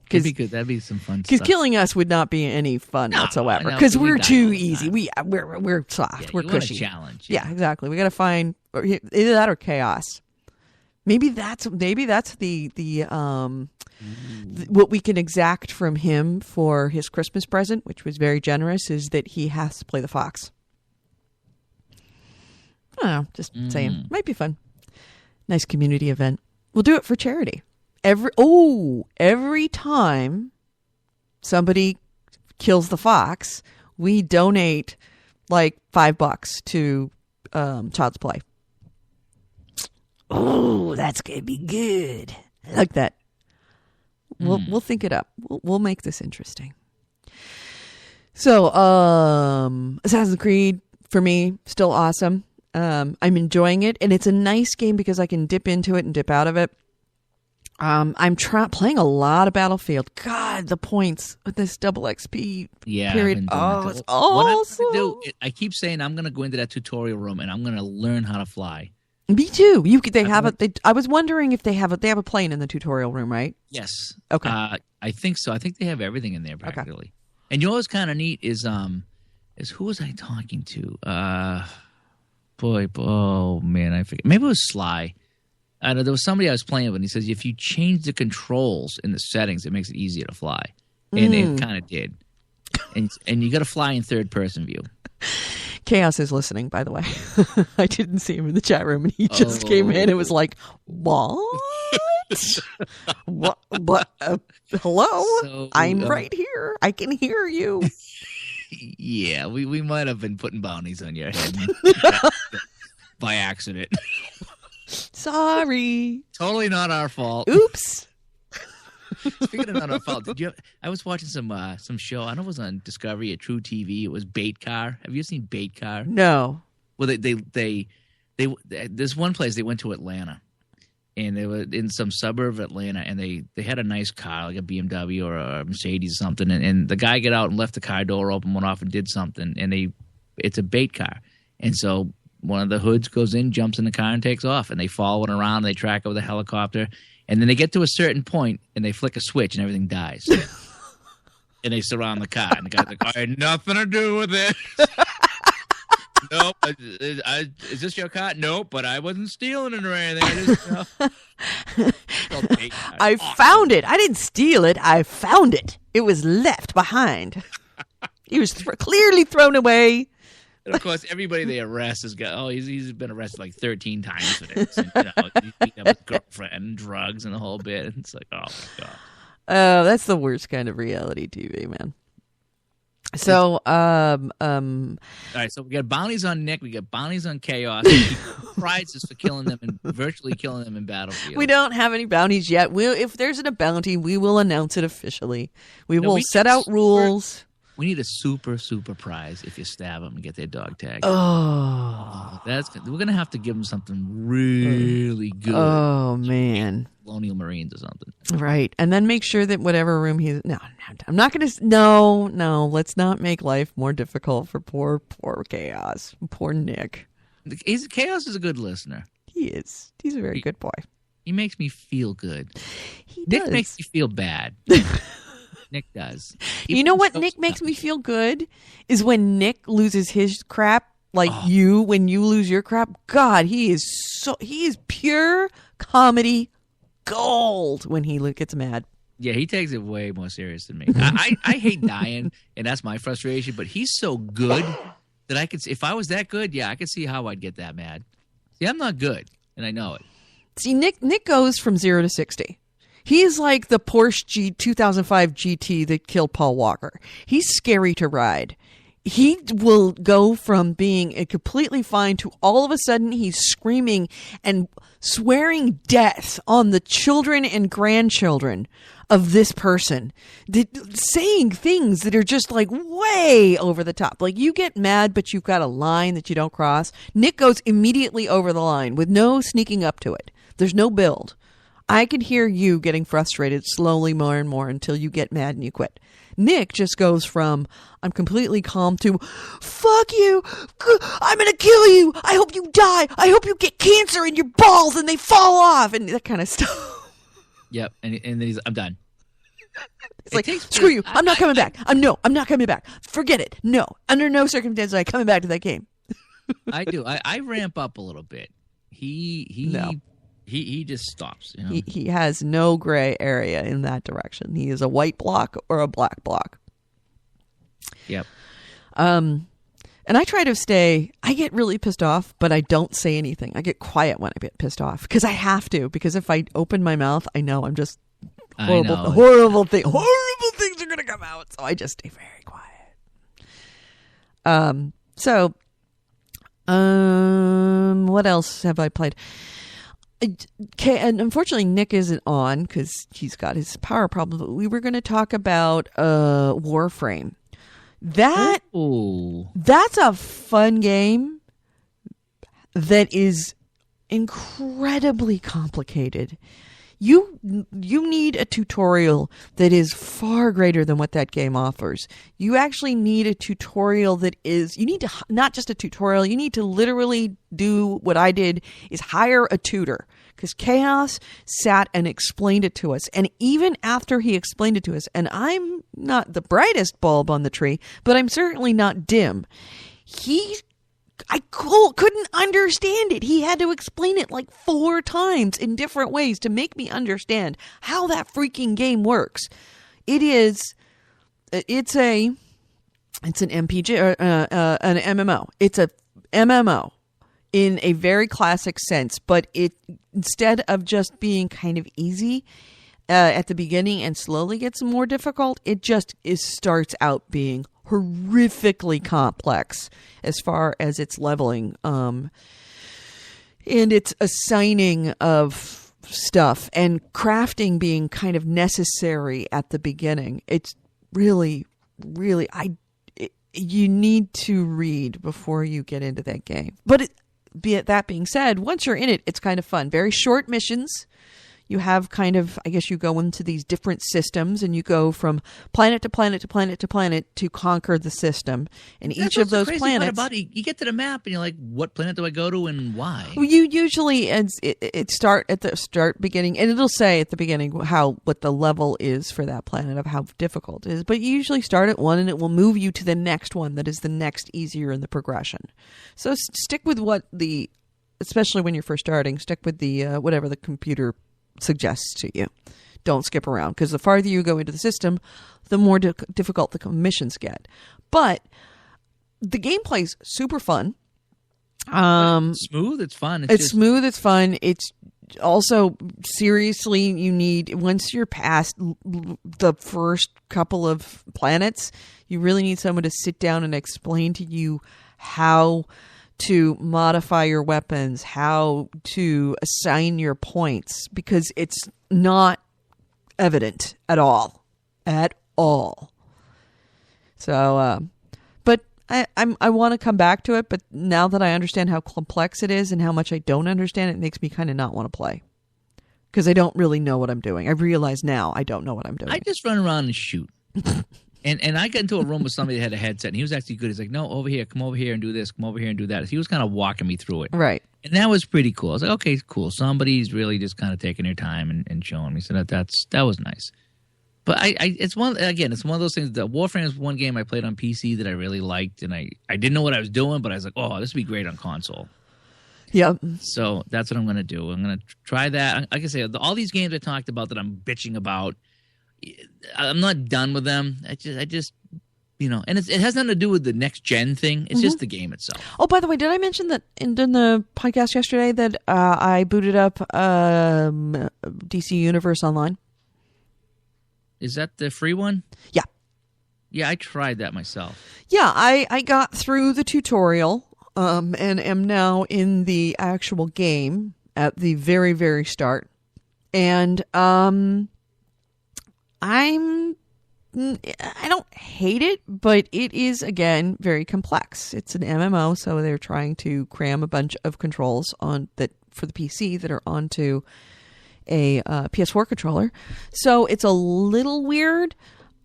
That'd be good. That'd be some fun stuff. Because killing us would not be any fun whatsoever. Because we're too easy. We're soft. We're cushy. Challenge. Yeah, exactly. We got to find either that or chaos. Maybe that's the what we can exact from him for his Christmas present, which was very generous, is that he has to play the fox. I don't know, just saying. Might be fun. Nice community event. We'll do it for charity. Every time somebody kills the fox, we donate like $5 to Child's Play. Oh, that's gonna be good. I like that. We'll think it up. We'll make this interesting. So, Assassin's Creed for me still awesome. I'm enjoying it, and it's a nice game because I can dip into it and dip out of it. I'm playing a lot of Battlefield. God, the points with this double XP period. Oh, it's awesome. I keep saying I'm going to go into that tutorial room and I'm going to learn how to fly. Me too. I was wondering if they have a plane in the tutorial room, right? Yes. Okay. I think so. I think they have everything in there practically. Okay. And you know what's kind of neat is who was I talking to? Oh man, I forget. Maybe it was Sly. I know there was somebody I was playing with, and he says if you change the controls in the settings, it makes it easier to fly, and it kind of did. And you got to fly in third person view. Chaos is listening, by the way. I didn't see him in the chat room, and he just came in and was like, "What? What? Hello? So, I'm right here. I can hear you." Yeah, we might have been putting bounties on your head by accident. Sorry. Totally not our fault. Oops. Speaking of not our fault, I was watching some show. I don't know if it was on Discovery or True TV. It was Bait Car. Have you seen Bait Car? No. Well, they there's one place they went to Atlanta, and they were in some suburb of Atlanta, and they had a nice car, like a BMW or a Mercedes or something, and the guy got out and left the car door open, went off and did something, and it's a bait car, and so one of the hoods goes in, jumps in the car, and takes off, and they follow it around, and they track it with a helicopter, and then they get to a certain point, and they flick a switch, and everything dies. And they surround the car, and the guy's like, I had nothing to do with it. Nope. Is this your car? Nope, but I wasn't stealing it or anything. I found it. I didn't steal it. I found it. It was left behind. It was clearly thrown away. And of course, everybody they arrest has got, he's been arrested like 13 times for this. And, he's beating up his girlfriend and drugs and the whole bit. And it's like, oh my God. Oh, that's the worst kind of reality TV, man. So, all right, so we got bounties on Nick, we got bounties on Chaos, prizes for killing them and virtually killing them in Battlefield. We don't have any bounties yet. If there's a bounty, we will announce it officially. We will set out rules. We need a super, super prize if you stab them and get their dog tag. We're gonna have to give them something really good. Oh man, Colonial Marines or something. Right, and then make sure that whatever room he's. No, I'm not gonna. No. Let's not make life more difficult for poor Chaos, poor Nick. Chaos is a good listener. He is. He's a very good boy. He makes me feel good. Nick does. Makes me feel bad. Nick does. You know what Nick makes me feel good is when Nick loses his crap, like you when you lose your crap. God, he is pure comedy gold when he gets mad. Yeah, he takes it way more serious than me. I hate dying, and that's my frustration. But he's so good that I could. If I was that good, yeah, I could see how I'd get that mad. See, I'm not good, and I know it. See, Nick goes from 0 to 60. He's like the Porsche 2005 GT that killed Paul Walker. He's scary to ride. He will go from being completely fine to all of a sudden he's screaming and swearing death on the children and grandchildren of this person. Saying things that are just like way over the top. Like you get mad, but you've got a line that you don't cross. Nick goes immediately over the line with no sneaking up to it. There's no build. I can hear you getting frustrated slowly more and more until you get mad and you quit. Nick just goes from, I'm completely calm to, fuck you, I'm going to kill you, I hope you die, I hope you get cancer in your balls and they fall off, and that kind of stuff. Yep, and then I'm done. It's like, screw you, I'm not coming back. I'm not coming back. Forget it. No, under no circumstances am I coming back to that game. I do. I ramp up a little bit. He just stops. You know? He has no gray area in that direction. He is a white block or a black block. Yep. And I try to stay. I get really pissed off, but I don't say anything. I get quiet when I get pissed off because I have to. Because if I open my mouth, I know I'm just horrible things are going to come out. So I just stay very quiet. What else have I played? And unfortunately, Nick isn't on because he's got his power problem. But we were going to talk about Warframe. That's a fun game that is incredibly complicated. You need a tutorial that is far greater than what that game offers. You actually need a tutorial that is, you need to, not just a tutorial, you need to literally do what I did, is hire a tutor. Because Chaos sat and explained it to us. And even after he explained it to us, and I'm not the brightest bulb on the tree, but I'm certainly not dim. I couldn't understand it. He had to explain it like 4 times in different ways to make me understand how that freaking game works. It's an MPG, or an MMO. It's a MMO in a very classic sense, but it, instead of just being kind of easy at the beginning and slowly gets more difficult, it just starts out being horrifically complex as far as its leveling and its assigning of stuff and crafting being kind of necessary at the beginning. It's really you need to read before you get into that game. But that being said, once you're in it, it's kind of fun. Very short missions. You have kind of, I guess you go into these different systems and you go from planet to planet to planet to planet to conquer the system. And each of those planets. About it. You get to the map and you're like, what planet do I go to and why? Well, you usually it start at the start beginning, and it'll say at the beginning what the level is for that planet of how difficult it is. But you usually start at one and it will move you to the next one that is the next easier in the progression. So stick with especially when you're first starting, stick with the whatever the computer suggests to you. Don't skip around, because the farther you go into the system, the more difficult the missions get. But the gameplay's super fun. Smooth. It's fun. It's smooth. It's fun. It's also, seriously, you need, once you're past the first couple of planets, you really need someone to sit down and explain to you how to modify your weapons, how to assign your points, because it's not evident at all. At all. So, but I want to come back to it, but now that I understand how complex it is and how much I don't understand, it makes me kind of not want to play. Because I don't really know what I'm doing. I realize now I don't know what I'm doing. I just run around and shoot. And I got into a room with somebody that had a headset, and he was actually good. He's like, no, over here, come over here and do this, come over here and do that. He was kind of walking me through it. Right. And that was pretty cool. I was like, okay, cool. Somebody's really just kind of taking their time and showing me. So that was nice. But it's one of those things. The Warframe is one game I played on PC that I really liked, and I didn't know what I was doing, but I was like, oh, this would be great on console. Yeah. So that's what I'm going to do. I'm going to try that. Like I say, all these games I talked about that I'm bitching about, I'm not done with them. I just and it has nothing to do with the next gen thing. It's just the game itself. Oh, by the way, did I mention that in the podcast yesterday that I booted up DC Universe Online? Is that the free one? Yeah. Yeah, I tried that myself. Yeah, I got through the tutorial and am now in the actual game at the very, very start. And I don't hate it, but it is, again, very complex. It's an MMO, so they're trying to cram a bunch of controls on that for the PC that are onto a PS4 controller. So it's a little weird.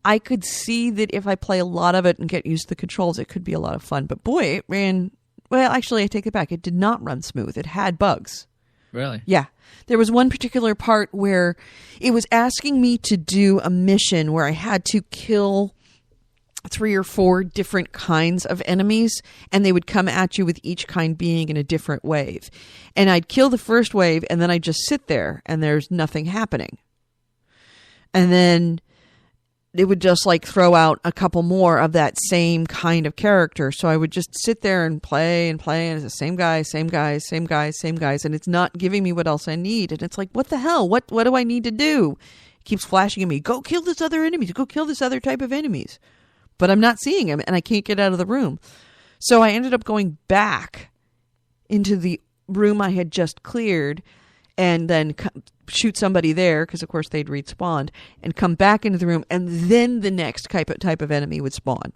I could see that if I play a lot of it and get used to the controls, it could be a lot of fun. But boy, it ran... Well, actually, I take it back. It did not run smooth. It had bugs. Really? Yeah. There was one particular part where it was asking me to do a mission where I had to kill 3 or 4 different kinds of enemies, and they would come at you with each kind being in a different wave. And I'd kill the first wave, and then I'd just sit there, and there's nothing happening. And then it would just like throw out a couple more of that same kind of character. So I would just sit there and play, and it's the same guys, and it's not giving me what else I need. And it's like, what the hell? What do I need to do? It keeps flashing at me. Go kill this other enemies. Go kill this other type of enemies. But I'm not seeing him, and I can't get out of the room. So I ended up going back into the room I had just cleared, and then shoot somebody there, because of course they'd respawned, and come back into the room, and then the next type of enemy would spawn.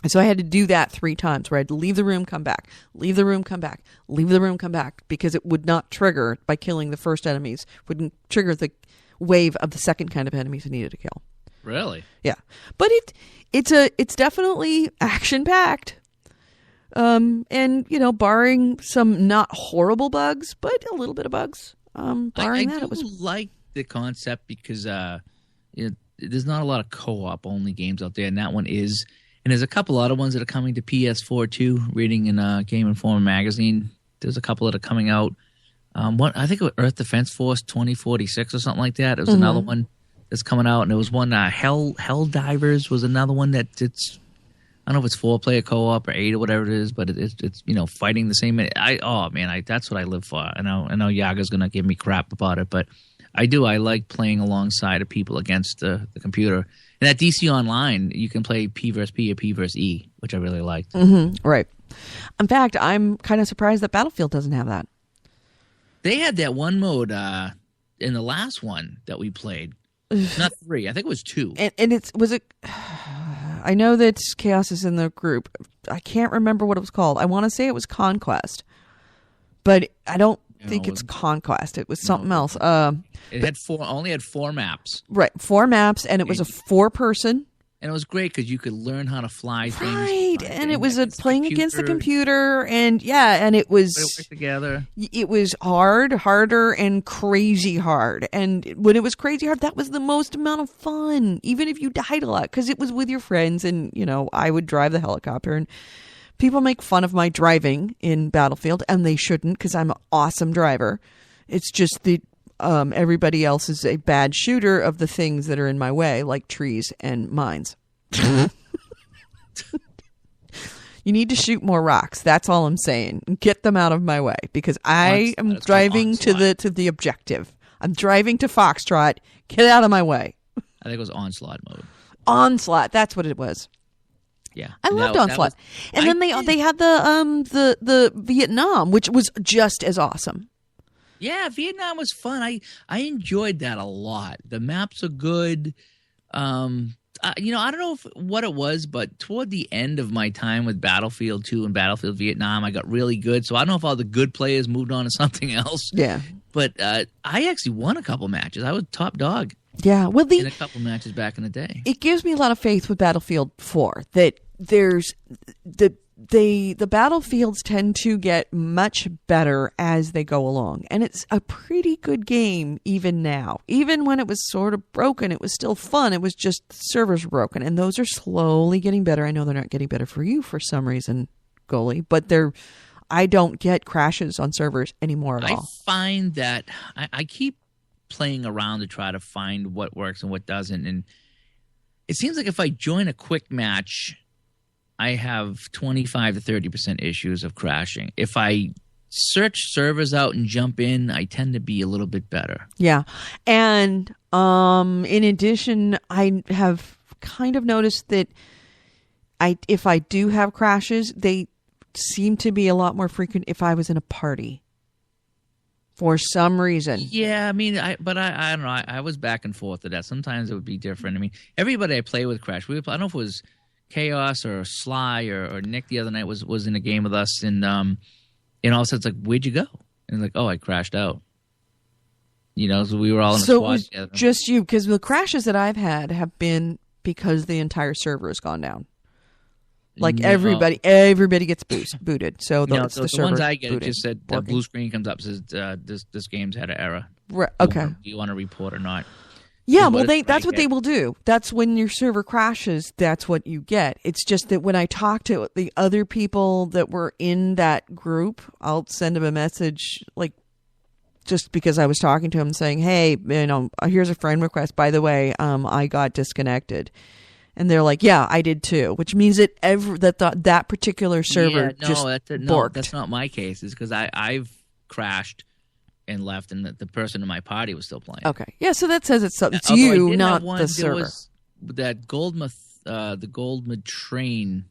And so I had to do that 3 times, where I had to leave the room, come back, leave the room, come back, leave the room, come back, because it would not trigger by killing the first enemies, wouldn't trigger the wave of the second kind of enemies I needed to kill. Really? Yeah. But it's definitely action-packed. And, barring some not horrible bugs, but a little bit of bugs. Barring that, it was like the concept because there's not a lot of co-op only games out there, and that one is. And there's a couple other ones that are coming to PS4 too. Reading in Game Informer magazine, there's a couple that are coming out. I think it was Earth Defense Force 2046 or something like that. It was another one that's coming out, and there was one Hell Divers was another one that it's. I don't know if it's 4-player co-op or 8 or whatever it is, but it's fighting the same. That's what I live for. I know Yaga's gonna give me crap about it, but I do. I like playing alongside of people against the computer. And at DC Online, you can play P versus P or P versus E, which I really liked. Mm-hmm. Right. In fact, I'm kind of surprised that Battlefield doesn't have that. They had that one mode in the last one that we played. Not 3. I think it was 2. And was it... I know that Chaos is in the group. I can't remember what it was called. I want to say it was Conquest. But I don't think it's Conquest. It was something else. It had only had 4 maps. Right, 4 maps, and it was a 4-person. And it was great because you could learn how to fly things. Right, and it was playing against the computer, and it was... Put it work together. It was harder, and crazy hard. And when it was crazy hard, that was the most amount of fun, even if you died a lot, because it was with your friends, and, I would drive the helicopter, and people make fun of my driving in Battlefield, and they shouldn't, because I'm an awesome driver. It's just that everybody else is a bad shooter of the things that are in my way, like trees and mines. You need to shoot more rocks. That's all I'm saying. Get them out of my way because I am It's called driving to the objective. I'm driving to Foxtrot. Get out of my way. I think it was Onslaught mode. Onslaught. That's what it was. Yeah, I loved Onslaught. And then they had the Vietnam, which was just as awesome. Yeah, Vietnam was fun. I enjoyed that a lot. The maps are good. I don't know what it was, but toward the end of my time with Battlefield 2 and Battlefield Vietnam, I got really good. So I don't know if all the good players moved on to something else. Yeah. But I actually won a couple matches. I was top dog. Yeah. Well, in a couple matches back in the day. It gives me a lot of faith with Battlefield 4 that there's the battlefields tend to get much better as they go along. And it's a pretty good game even now. Even when it was sort of broken, it was still fun. It was just the servers were broken. And those are slowly getting better. I know they're not getting better for you for some reason, Goalie, but I don't get crashes on servers anymore at all. I find that I keep playing around to try to find what works and what doesn't. And it seems like if I join a quick match, I have 25 to 30% issues of crashing. If I search servers out and jump in, I tend to be a little bit better. Yeah. And in addition, I have kind of noticed that if I do have crashes, they seem to be a lot more frequent if I was in a party. For some reason. Yeah, I mean, I don't know. I was back and forth with that. Sometimes it would be different. I mean, everybody I play with crashed. I don't know if it was Chaos or Sly or Nick the other night was in a game with us, and all of a sudden it's like, where'd you go? And like, oh, I crashed out. So we were all in a squad So it was together. just you, because the crashes that I've had have been because the entire server has gone down. Like No. everybody gets booted. So No, the the server ones I get, it booted, just said the working. blue screen comes up, says this game's had an error. Right, okay. Do you want to report or not? Yeah, Is well, what it's that's like what they will do. That's when your server crashes. That's what you get. It's just that when I talk to the other people that were in that group, I'll send them a message, like, just because I was talking to them saying, hey, here's a friend request. By the way, I got disconnected. And they're like, yeah, I did too, which means that that particular server borked. That's not my case. It's because I've crashed and left, and the person in my party was still playing. Okay. Yeah, so that says it's Although you, not the server. There was that the Goldmouth train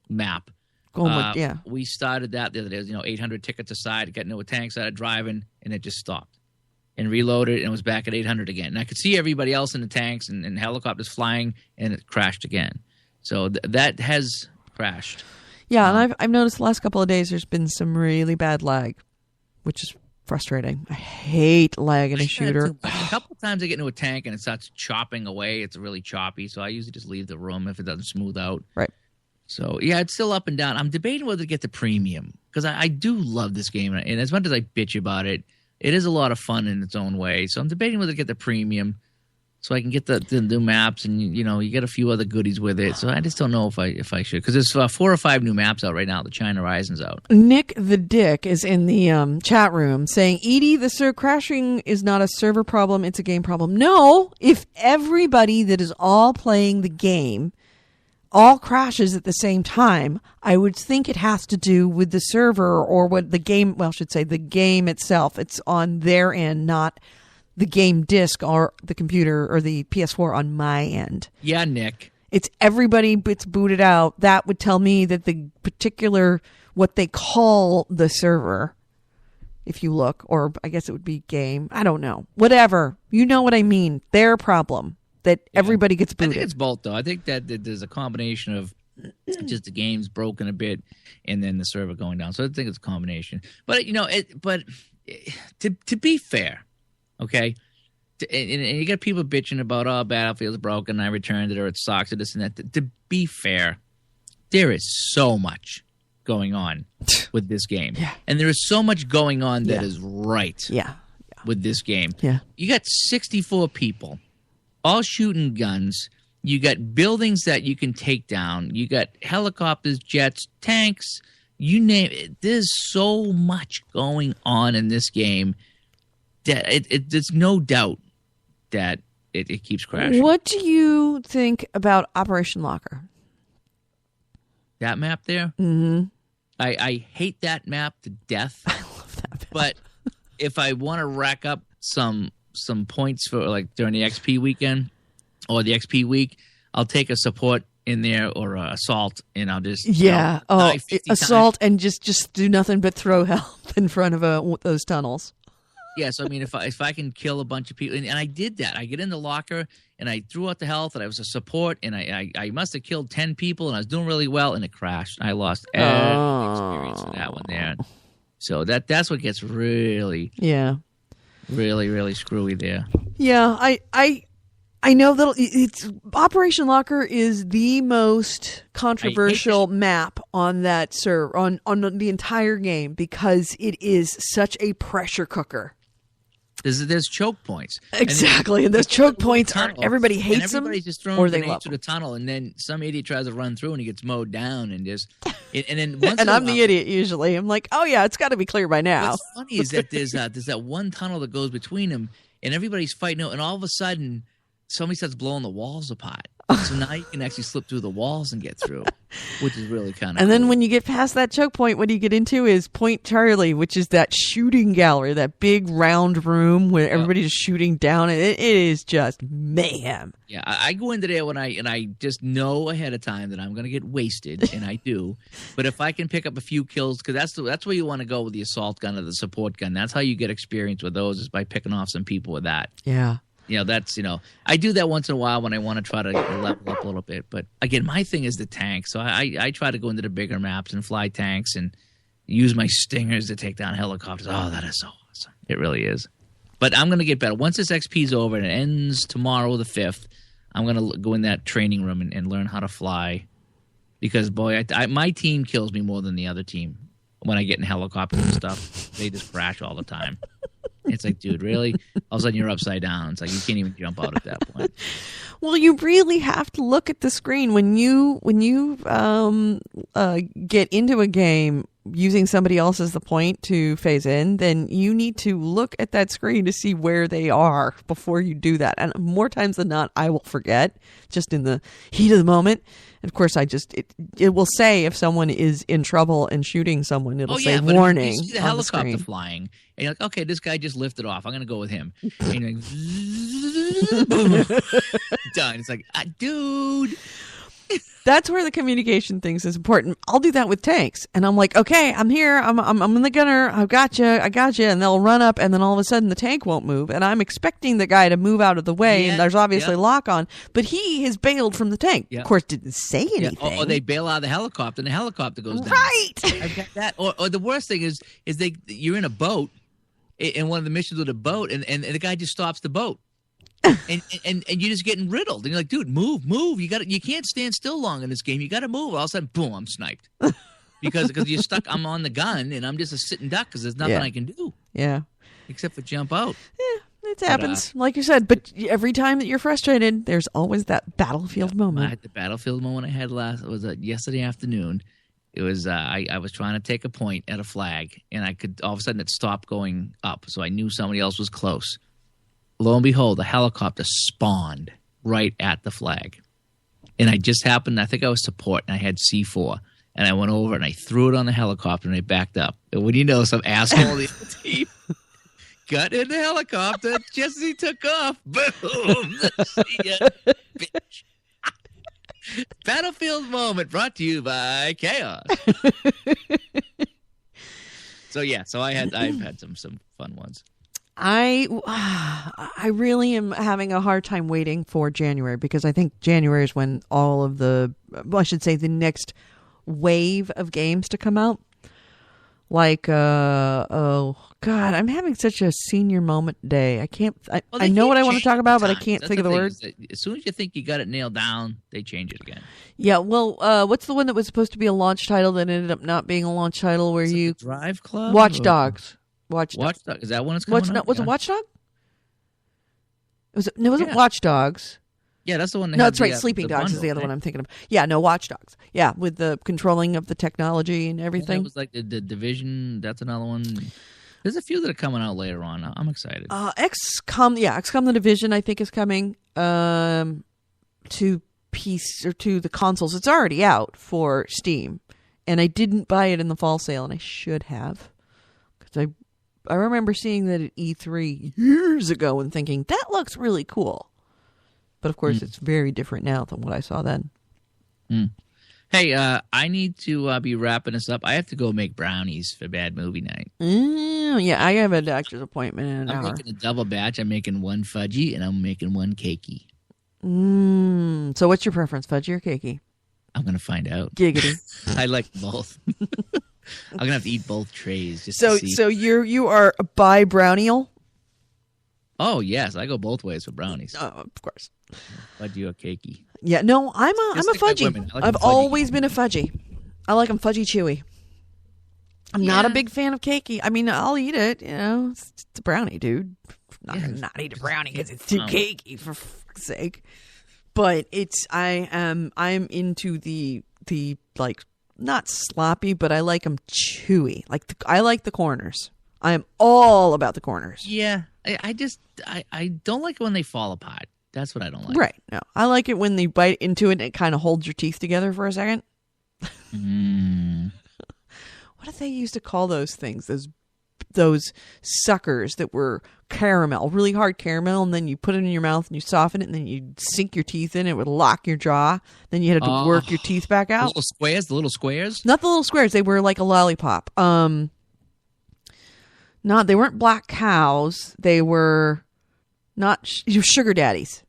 map. Yeah. We started that the other day. It was, 800 tickets aside, got into a tank, started driving, and it just stopped. And reloaded, and was back at 800 again. And I could see everybody else in the tanks and helicopters flying, and it crashed again. So that has crashed. Yeah, and I've noticed the last couple of days there's been some really bad lag, which is frustrating. I hate lag in a shooter. A couple of times I get into a tank and it starts chopping away. It's really choppy, so I usually just leave the room if it doesn't smooth out. Right. So, yeah, it's still up and down. I'm debating whether to get the premium, because I do love this game. And as much as I bitch about it, it is a lot of fun in its own way. So I'm debating whether to get the premium so I can get the new maps, and you get a few other goodies with it. So I just don't know if I should, because there's 4 or 5 new maps out right now. The China Horizon's out. Nick the Dick is in the chat room saying, Edie, the crashing is not a server problem, it's a game problem. No, if everybody that is all playing the game all crashes at the same time, I would think it has to do with the server or what the game, well, I should say the game itself. It's on their end, not the game disc or the computer or the PS4 on my end. Yeah, Nick. It's everybody it's booted out. That would tell me that the particular, what they call the server, if you look, or I guess it would be game. I don't know. Whatever. You know what I mean. Their problem. That everybody gets booted. I think it's both, though. I think that there's a combination of just the game's broken a bit and then the server going down. So I think it's a combination. But, to be fair, okay, and you got people bitching about, oh, Battlefield's broken, I returned it, or it sucks, or this and that. To be fair, there is so much going on with this game. Yeah. And there is so much going on that is right with this game. Yeah. You got 64 people all shooting guns. You got buildings that you can take down. You got helicopters, jets, tanks, you name it. There's so much going on in this game that there's no doubt that it keeps crashing. What do you think about Operation Locker? That map there. Mm-hmm. I hate that map to death. I love that map. But if I want to rack up some points for like during the XP weekend or the XP week, I'll take a support in there or assault, and I'll just assault and just do nothing but throw health in front of those tunnels. Yeah, so I mean, if I can kill a bunch of people, and I did that. I get in the locker and I threw out the health, and I was a support, and I must have killed 10 people, and I was doing really well, and it crashed. I lost every experience in that one there. So that's what gets really screwy there. Yeah, I know that it's Operation Locker is the most controversial map on that on the entire game because it is such a pressure cooker. There's choke points. Exactly, and those choke points everybody hates them, just throwing or they love through the tunnel, and then some idiot tries to run through and he gets mowed down, and then and I'm the idiot usually. I'm like, oh yeah, it's got to be clear by now. What's funny is that there's that one tunnel that goes between them, and everybody's fighting out, and all of a sudden somebody starts blowing the walls apart. So now you can actually slip through the walls and get through, which is really kind of And cool. then when you get past that choke point, what do you get into is Point Charlie, which is that shooting gallery, that big round room where everybody's just shooting down. It is just mayhem. Yeah, I go into there and I just know ahead of time that I'm going to get wasted, and I do. But if I can pick up a few kills, because that's where you want to go with the assault gun or the support gun. That's how you get experience with those, is by picking off some people with that. Yeah. I do that once in a while when I want to try to level up a little bit. But again, my thing is the tank. So I try to go into the bigger maps and fly tanks and use my stingers to take down helicopters. Oh, that is so awesome. It really is. But I'm going to get better. Once this XP is over and it ends tomorrow, the 5th, I'm going to go in that training room and learn how to fly. Because, boy, my team kills me more than the other team when I get in helicopters and stuff. They just crash all the time. It's like, dude, really? All of a sudden you're upside down. It's like you can't even jump out at that point. Well, you really have to look at the screen when you get into a game using somebody else as the point to phase in. Then you need to look at that screen to see where they are before you do that. And more times than not, I will forget just in the heat of the moment. And of course, it will say if someone is in trouble and shooting someone. It'll say warning. You see the helicopter flying, and you're like, okay, this guy just lifted off. I'm going to go with him. And you're like, done. It's like, dude. That's where the communication things is important. I'll do that with tanks, and I'm like, okay, I'm here. I'm in the gunner. I got you. And they'll run up, and then all of a sudden the tank won't move, and I'm expecting the guy to move out of the way, and there's obviously lock on, but he has bailed from the tank. Of course, didn't say anything. Or they bail out of the helicopter, and the helicopter goes down. Right. I've got that. Or the worst thing is you're in a boat, in one of the missions with a boat, and the guy just stops the boat. and you're just getting riddled, and you're like, dude, move! You can't stand still long in this game. You got to move. All of a sudden, boom! I'm sniped because you're stuck. I'm on the gun, and I'm just a sitting duck because there's nothing I can do. Yeah, except for jump out. Yeah, it happens, like you said. But every time that you're frustrated, there's always that battlefield moment. The battlefield moment I had was yesterday afternoon. It was I was trying to take a point at a flag, and I could all of a sudden it stopped going up, so I knew somebody else was close. Lo and behold, a helicopter spawned right at the flag. And I just happened, I think I was support, and I had C4. And I went over and I threw it on the helicopter and I backed up. And when you know some asshole on the other team got in the helicopter just as he took off, boom! See ya, bitch. Battlefield moment brought to you by Chaos. I've had some fun ones. I really am having a hard time waiting for January because I think January is when all of the next wave of games to come out. Like, oh God, I'm having such a senior moment day. I know what I want to talk about, but I can't think of the words. As soon as you think you got it nailed down, they change it again. Yeah, well, what's the one that was supposed to be a launch title that ended up not being a launch title where you... Drive Club? Watch Dogs. Watch Dog. Is that one that's coming up? Was it Watch Dog? It wasn't Watch Dogs. Yeah, that's the one. No, that's right. Sleeping Dogs is the other one I'm thinking of. Yeah, no, Watch Dogs. Yeah, with the controlling of the technology and everything. It was like the Division. That's another one. There's a few that are coming out later on. I'm excited. XCOM the Division I think is coming to piece or to the consoles. It's already out for Steam, and I didn't buy it in the fall sale, and I should have, because I remember seeing that at E3 years ago and thinking that looks really cool. But of course, it's very different now than what I saw then. Hey, I need to be wrapping this up. I have to go make brownies for Bad Movie Night. Yeah, I have a doctor's appointment in an hour. I'm making a double batch. I'm making one fudgy and I'm making one cakey. So what's your preference, fudgy or cakey? I'm going to find out. Giggity. I like both. I'm going to have to eat both trays just to see. So you are a bi-brownial? Oh, yes. I go both ways for brownies. Oh, of course. Fudgy or cakey. Yeah, no, I'm a fudgy. I've always been a fudgy. I like them fudgy chewy. I'm not a big fan of cakey. I mean, I'll eat it. You know, it's a brownie, dude. I'm not gonna not eat a brownie because it's too cakey, for fuck's sake. But I'm into the like, not sloppy, but I like them chewy. I like the corners. I am all about the corners. Yeah, I don't like it when they fall apart. That's what I don't like. Right. No, I like it when they bite into it and it kind of holds your teeth together for a second. What did they used to call those things? Those suckers that were caramel, really hard caramel, and then you put it in your mouth and you soften it, and then you sink your teeth in. It would lock your jaw. Then you had to work your teeth back out. The little squares? Not the little squares. They were like a lollipop. They weren't black cows. They were not sugar daddies.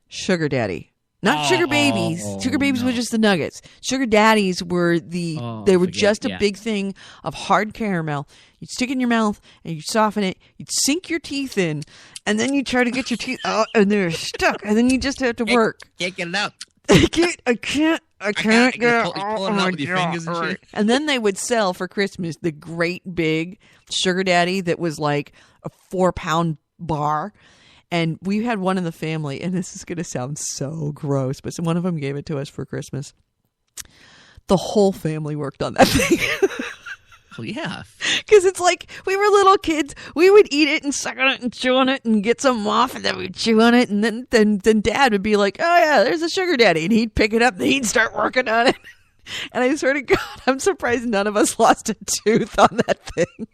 Sugar daddy. Not sugar babies. Sugar babies were just the nuggets. Sugar daddies were they were just a big thing of hard caramel. You'd stick it in your mouth and you'd soften it. You'd sink your teeth in, and then you try to get your teeth out, and they're stuck. And then you just have to work. Can't get it out. I can't get it out. Pulling it out with your fingers and shit. And then they would sell for Christmas the great big sugar daddy that was like a 4-pound bar. And we had one in the family, and this is going to sound so gross, but one of them gave it to us for Christmas. The whole family worked on that thing. Oh, yeah. Because it's like, we were little kids. We would eat it and suck on it and chew on it and get some off, and then we'd chew on it. And then Dad would be like, oh, yeah, there's a sugar daddy. And he'd pick it up, and he'd start working on it. And I swear to God, I'm surprised none of us lost a tooth on that thing.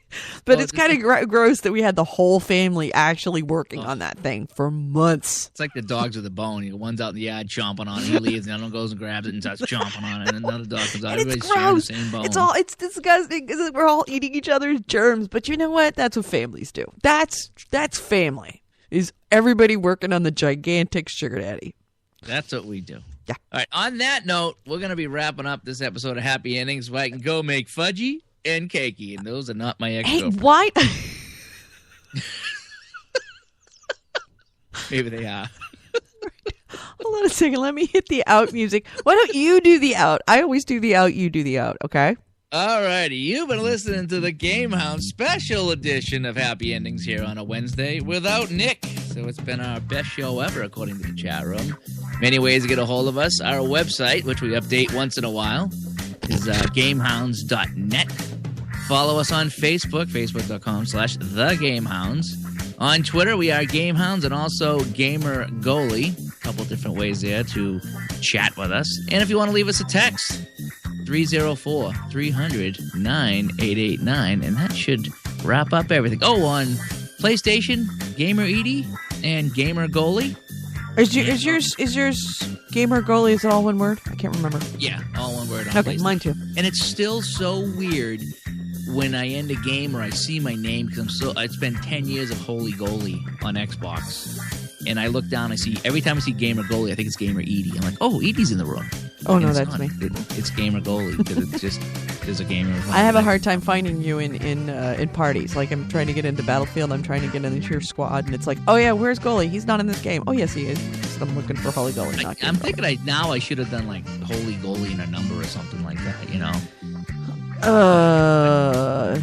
But it's kind of gross that we had the whole family actually working on that thing for months. It's like the dogs with a bone. One's out in the yard chomping on it. He leaves, and the other one goes and grabs it and starts chomping on it. And another dog comes out. Everybody's sharing the same bone. It's disgusting because we're all eating each other's germs. But you know what? That's what families do. That's family. Is everybody working on the gigantic sugar daddy. That's what we do. Yeah. All right. On that note, we're going to be wrapping up this episode of Happy Endings so I can go make fudgy and cakey. And those are not my ex-girlfriends. Hey, why? Maybe they are. Hold on a second. Let me hit the out music. Why don't you do the out? I always do the out. You do the out. Okay? All righty. You've been listening to the Gamehound special edition of Happy Endings here on a Wednesday without Nick. So it's been our best show ever, according to the chat room. Many ways to get a hold of us. Our website, which we update once in a while, is gamehounds.net. Follow us on Facebook, facebook.com/thegamehounds. On Twitter, we are Gamehounds and also Gamer Goalie. A couple different ways there to chat with us. And if you want to leave us a text, 304-300-9889, and that should wrap up everything. Oh, on PlayStation, Gamer Edie and Gamer Goalie. Is yours Gamer Goalie? Is it all one word? I can't remember. Yeah, all one word. On okay, mine too. And it's still so weird when I end a game or I see my name because it's been 10 years of Holy Goalie on Xbox, and I look down, every time I see Gamer Goalie, I think it's Gamer Edie. I'm like, oh, Edie's in the room. Oh, no, that's me. It's Gamer Goalie because it's just there's a gamer. I have a hard time finding you in parties. Like, I'm trying to get into Battlefield. I'm trying to get into your squad, and it's like, oh yeah, where's Goalie? He's not in this game. Oh yes, he is. So I'm looking for Holy Goalie. I'm thinking I should have done like Holy Goalie and a number or something like that. You know.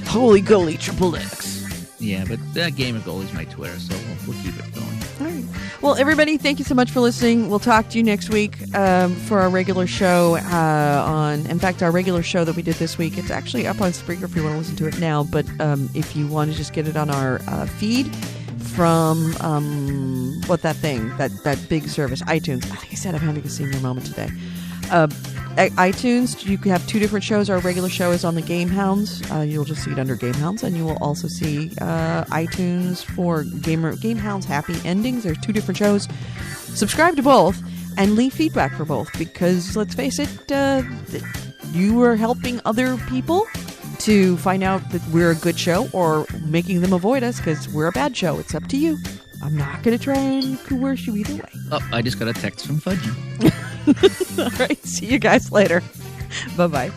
Holy Goalie XXX. Yeah, but Gamer Goalie's my Twitter, so we'll keep it going. All right. Well, everybody, thank you so much for listening. We'll talk to you next week for our regular show in fact, our regular show that we did this week. It's actually up on Spreaker if you want to listen to it now. But if you want to just get it on our feed from what that thing, that big service, iTunes. I think I said I'm having a senior moment today. iTunes, you can have 2 different shows. Our regular show is on the Game Hounds. You'll just see it under Game Hounds, and you will also see iTunes for Game Hounds Happy Endings. There's 2 different shows. Subscribe to both and leave feedback for both, because let's face it, you are helping other people to find out that we're a good show, or making them avoid us because we're a bad show. It's up to you. I'm not going to try and coerce you either way. Oh, I just got a text from Fudgy. All right. See you guys later. Bye-bye.